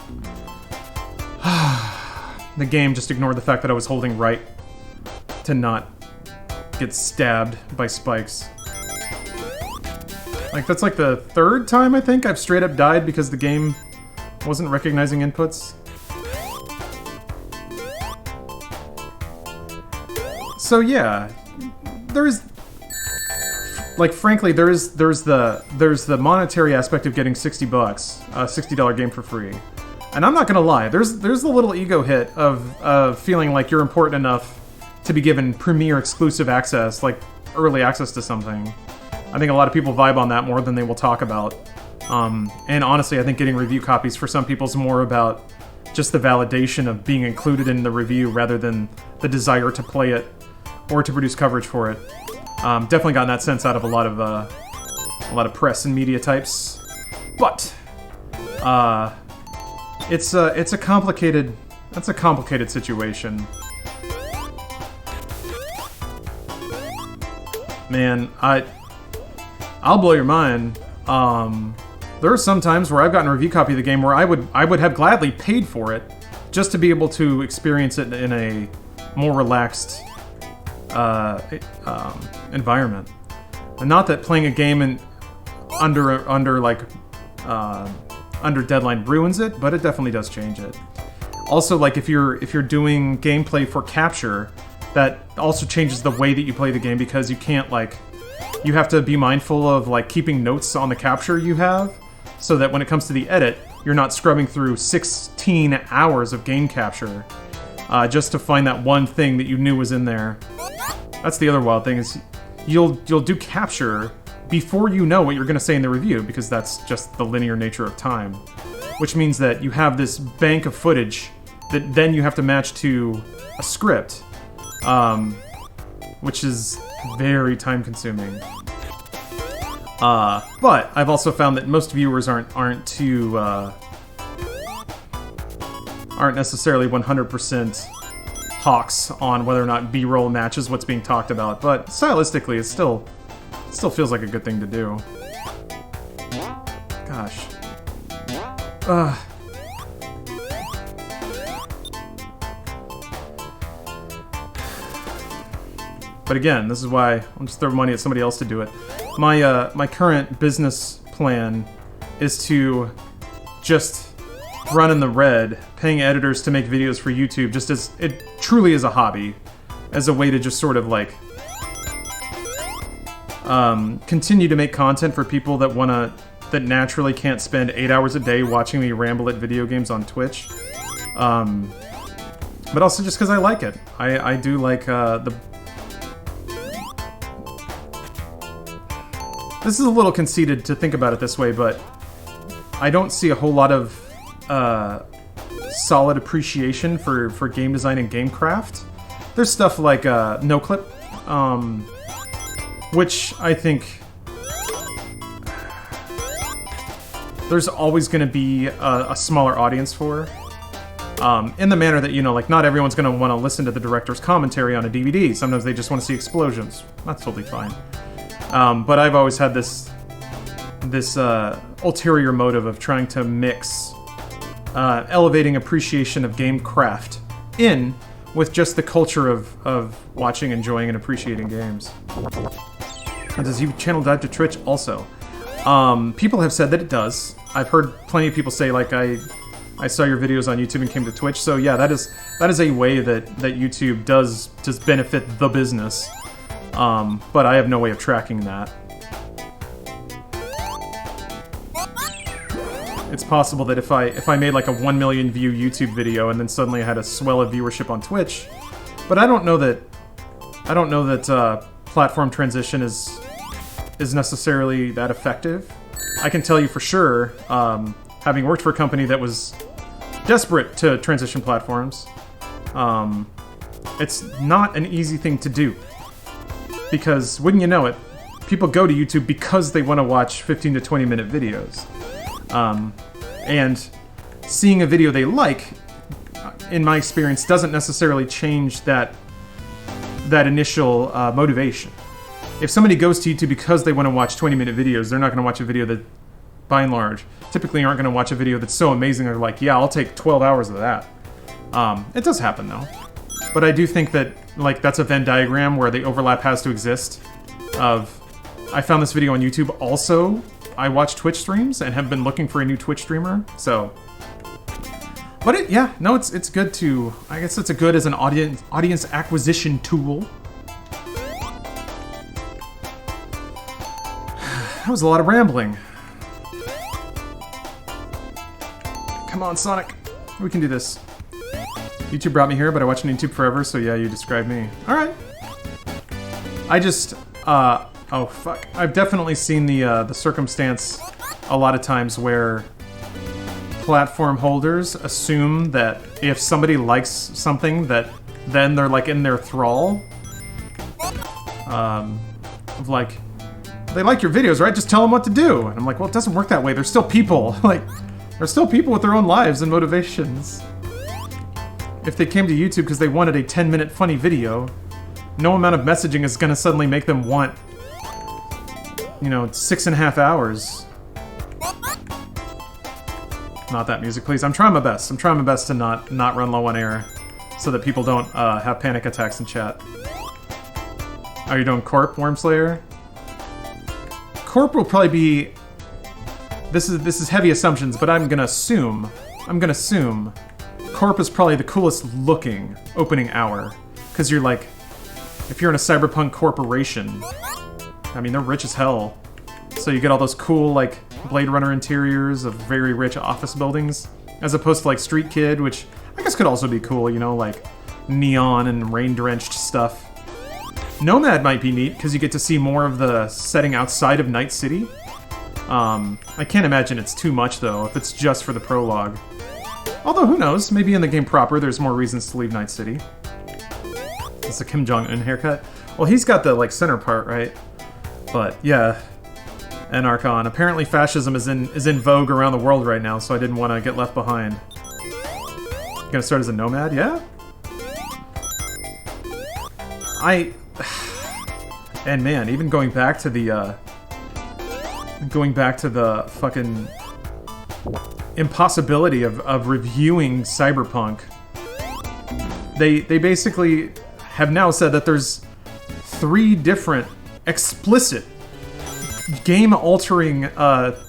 The game just ignored the fact that I was holding right to not get stabbed by spikes. Like, that's like the third time, I think, I've straight up died because the game wasn't recognizing inputs. So yeah, there's, like, frankly, there's the monetary aspect of getting $60, a $60 game for free. And I'm not gonna lie, there's the little ego hit of feeling like you're important enough to be given premier exclusive access, like early access to something. I think a lot of people vibe on that more than they will talk about. And honestly, I think getting review copies for some people is more about just the validation of being included in the review rather than the desire to play it or to produce coverage for it. Definitely gotten that sense out of a lot of press and media types. But it's a complicated situation. Man, I'll blow your mind. There are some times where I've gotten a review copy of the game where I would have gladly paid for it just to be able to experience it in a more relaxed environment. And not that playing a game under deadline ruins it, but it definitely does change it. Also, like, if you're doing gameplay for capture, that also changes the way that you play the game, because you can't, like, you have to be mindful of, like, keeping notes on the capture you have, so that when it comes to the edit, you're not scrubbing through 16 hours of game capture just to find that one thing that you knew was in there. That's the other wild thing, is you'll do capture before you know what you're going to say in the review, because that's just the linear nature of time. Which means that you have this bank of footage that then you have to match to a script, which is very time-consuming. But I've also found that most viewers aren't necessarily 100% hawks on whether or not B-roll matches what's being talked about. But stylistically, it still feels like a good thing to do. Gosh. But again, this is why I'll just throw money at somebody else to do it. My current business plan is to just run in the red, paying editors to make videos for YouTube, just as it truly is a hobby, as a way to just sort of like continue to make content for people that that naturally can't spend 8 hours a day watching me ramble at video games on Twitch. But also just because I like it. I do like the this is a little conceited to think about it this way, but I don't see a whole lot of solid appreciation for game design and game craft. There's stuff like NoClip, which I think there's always going to be a smaller audience for. In the manner that, you know, like, not everyone's going to want to listen to the director's commentary on a DVD. Sometimes they just want to see explosions. That's totally fine. But I've always had this ulterior motive of trying to mix elevating appreciation of game craft in with just the culture of watching, enjoying, and appreciating games. And does your channel dive to Twitch also? People have said that it does. I've heard plenty of people say, like, I saw your videos on YouTube and came to Twitch. So yeah, that is a way that YouTube does benefit the business. But I have no way of tracking that. It's possible that if I made like a 1 million view YouTube video and then suddenly I had a swell of viewership on Twitch, but I don't know that platform transition is necessarily that effective. I can tell you for sure, having worked for a company that was desperate to transition platforms, it's not an easy thing to do. Because, wouldn't you know it, people go to YouTube because they want to watch 15 to 20 minute videos. And seeing a video they like, in my experience, doesn't necessarily change that initial motivation. If somebody goes to YouTube because they want to watch 20-minute videos, they're not going to watch a video that, by and large, typically aren't going to watch a video that's so amazing they're like, yeah, I'll take 12 hours of that. It does happen, though. But I do think that, like, that's a Venn diagram where the overlap has to exist of, I found this video on YouTube, also I watch Twitch streams and have been looking for a new Twitch streamer, so... But it's good to... I guess it's good as an audience acquisition tool. That was a lot of rambling. Come on, Sonic. We can do this. YouTube brought me here, but I watched on YouTube forever, so yeah, you described me. Alright. I just... oh, fuck. I've definitely seen the circumstance a lot of times where platform holders assume that if somebody likes something, that then they're, like, in their thrall. Of, like, they like your videos, right? Just tell them what to do. And I'm like, well, it doesn't work that way. They're still people. Like, they're still people with their own lives and motivations. If they came to YouTube because they wanted a 10-minute funny video, no amount of messaging is going to suddenly make them want, you know, 6.5 hours. Not that music, please. I'm trying my best. I'm trying my best to not run low on air so that people don't have panic attacks in chat. Are you doing Corp, Wormslayer? Corp will probably be... This is heavy assumptions, but I'm gonna assume Corp is probably the coolest looking opening hour. Because you're like... If you're in a cyberpunk corporation... I mean, they're rich as hell. So you get all those cool, like, Blade Runner interiors of very rich office buildings. As opposed to, like, Street Kid, which I guess could also be cool, you know, like neon and rain-drenched stuff. Nomad might be neat, because you get to see more of the setting outside of Night City. I can't imagine it's too much, though, if it's just for the prologue. Although, who knows? Maybe in the game proper there's more reasons to leave Night City. It's a Kim Jong-un haircut. Well, he's got the, like, center part, right? But, yeah. And Archon. Apparently fascism is in vogue around the world right now, so I didn't want to get left behind. Gonna start as a nomad? Yeah? And man, even going back to the fucking impossibility of reviewing Cyberpunk, they basically have now said that there's 3 different explicit game-altering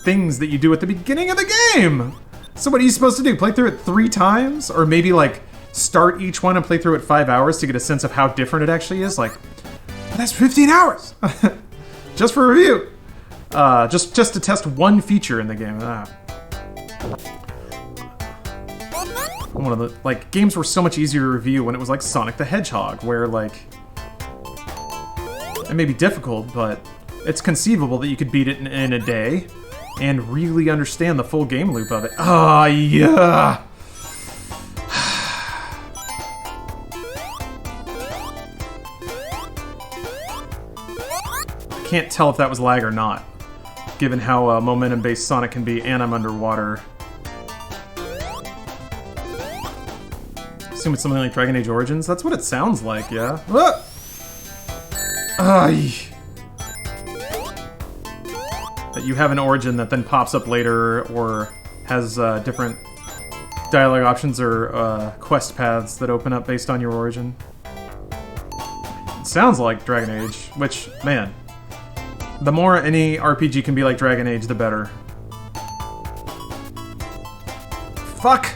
things that you do at the beginning of the game! So what are you supposed to do? Play through it 3 times? Or maybe, like, start each one and play through it 5 hours to get a sense of how different it actually is? Like, that's 15 hours! Just for review! Just to test one feature in the game. One of the, like, games were so much easier to review when it was like Sonic the Hedgehog, where, like... It may be difficult, but it's conceivable that you could beat it in a day and really understand the full game loop of it. Ah, yeah! I can't tell if that was lag or not, given how momentum-based Sonic can be, and I'm underwater. Assume it's something like Dragon Age Origins? That's what it sounds like, yeah. Ah! Ay. That you have an origin that then pops up later, or has different dialogue options or quest paths that open up based on your origin. It sounds like Dragon Age, which, man, the more any RPG can be like Dragon Age, the better. Fuck!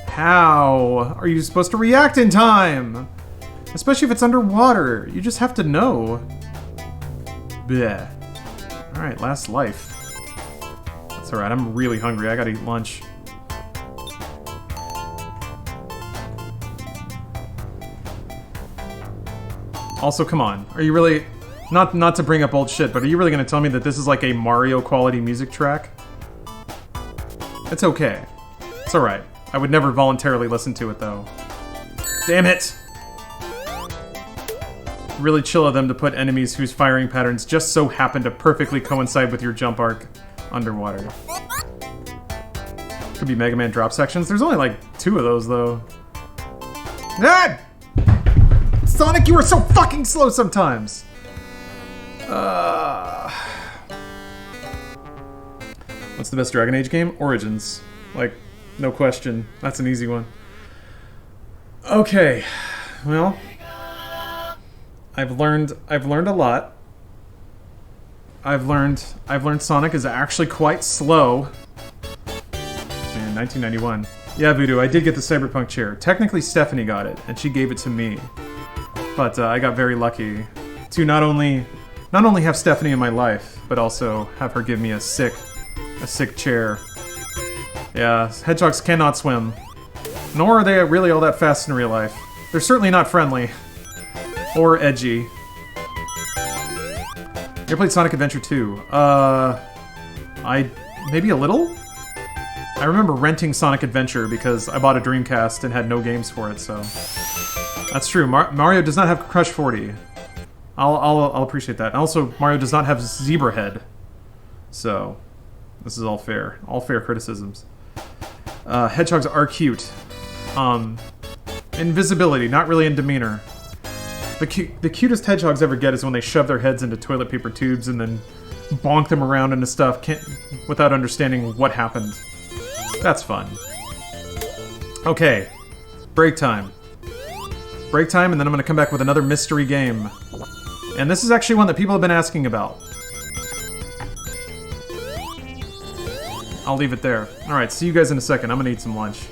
How are you supposed to react in time? Especially if it's underwater. You just have to know. Bleh. Alright, last life. That's alright, I'm really hungry. I gotta eat lunch. Also, come on. Are you really... Not to bring up old shit, but are you really gonna tell me that this is like a Mario quality music track? It's okay. It's alright. I would never voluntarily listen to it, though. Damn it! Really chill of them to put enemies whose firing patterns just so happen to perfectly coincide with your jump arc underwater. Could be Mega Man drop sections. There's only like 2 of those, though. Ah! Sonic, you are so fucking slow sometimes! What's the best Dragon Age game? Origins. Like, no question. That's an easy one. Okay. Well, I've learned a lot. I've learned Sonic is actually quite slow. Man, 1991. Yeah, Voodoo, I did get the Cyberpunk chair. Technically, Stephanie got it, and she gave it to me. But I got very lucky to not only have Stephanie in my life, but also have her give me a sick chair. Yeah, hedgehogs cannot swim. Nor are they really all that fast in real life. They're certainly not friendly. Or edgy. You ever played Sonic Adventure 2? Maybe a little? I remember renting Sonic Adventure because I bought a Dreamcast and had no games for it, so... That's true. Mario does not have Crush 40. I'll appreciate that. And also, Mario does not have Zebra Head. So, this is all fair. All fair criticisms. Hedgehogs are cute. Invisibility, not really in demeanor. The cutest hedgehogs ever get is when they shove their heads into toilet paper tubes and then bonk them around into stuff without understanding what happened. That's fun. Okay, break time. Break time, and then I'm going to come back with another mystery game. And this is actually one that people have been asking about. I'll leave it there. Alright, see you guys in a second. I'm going to eat some lunch.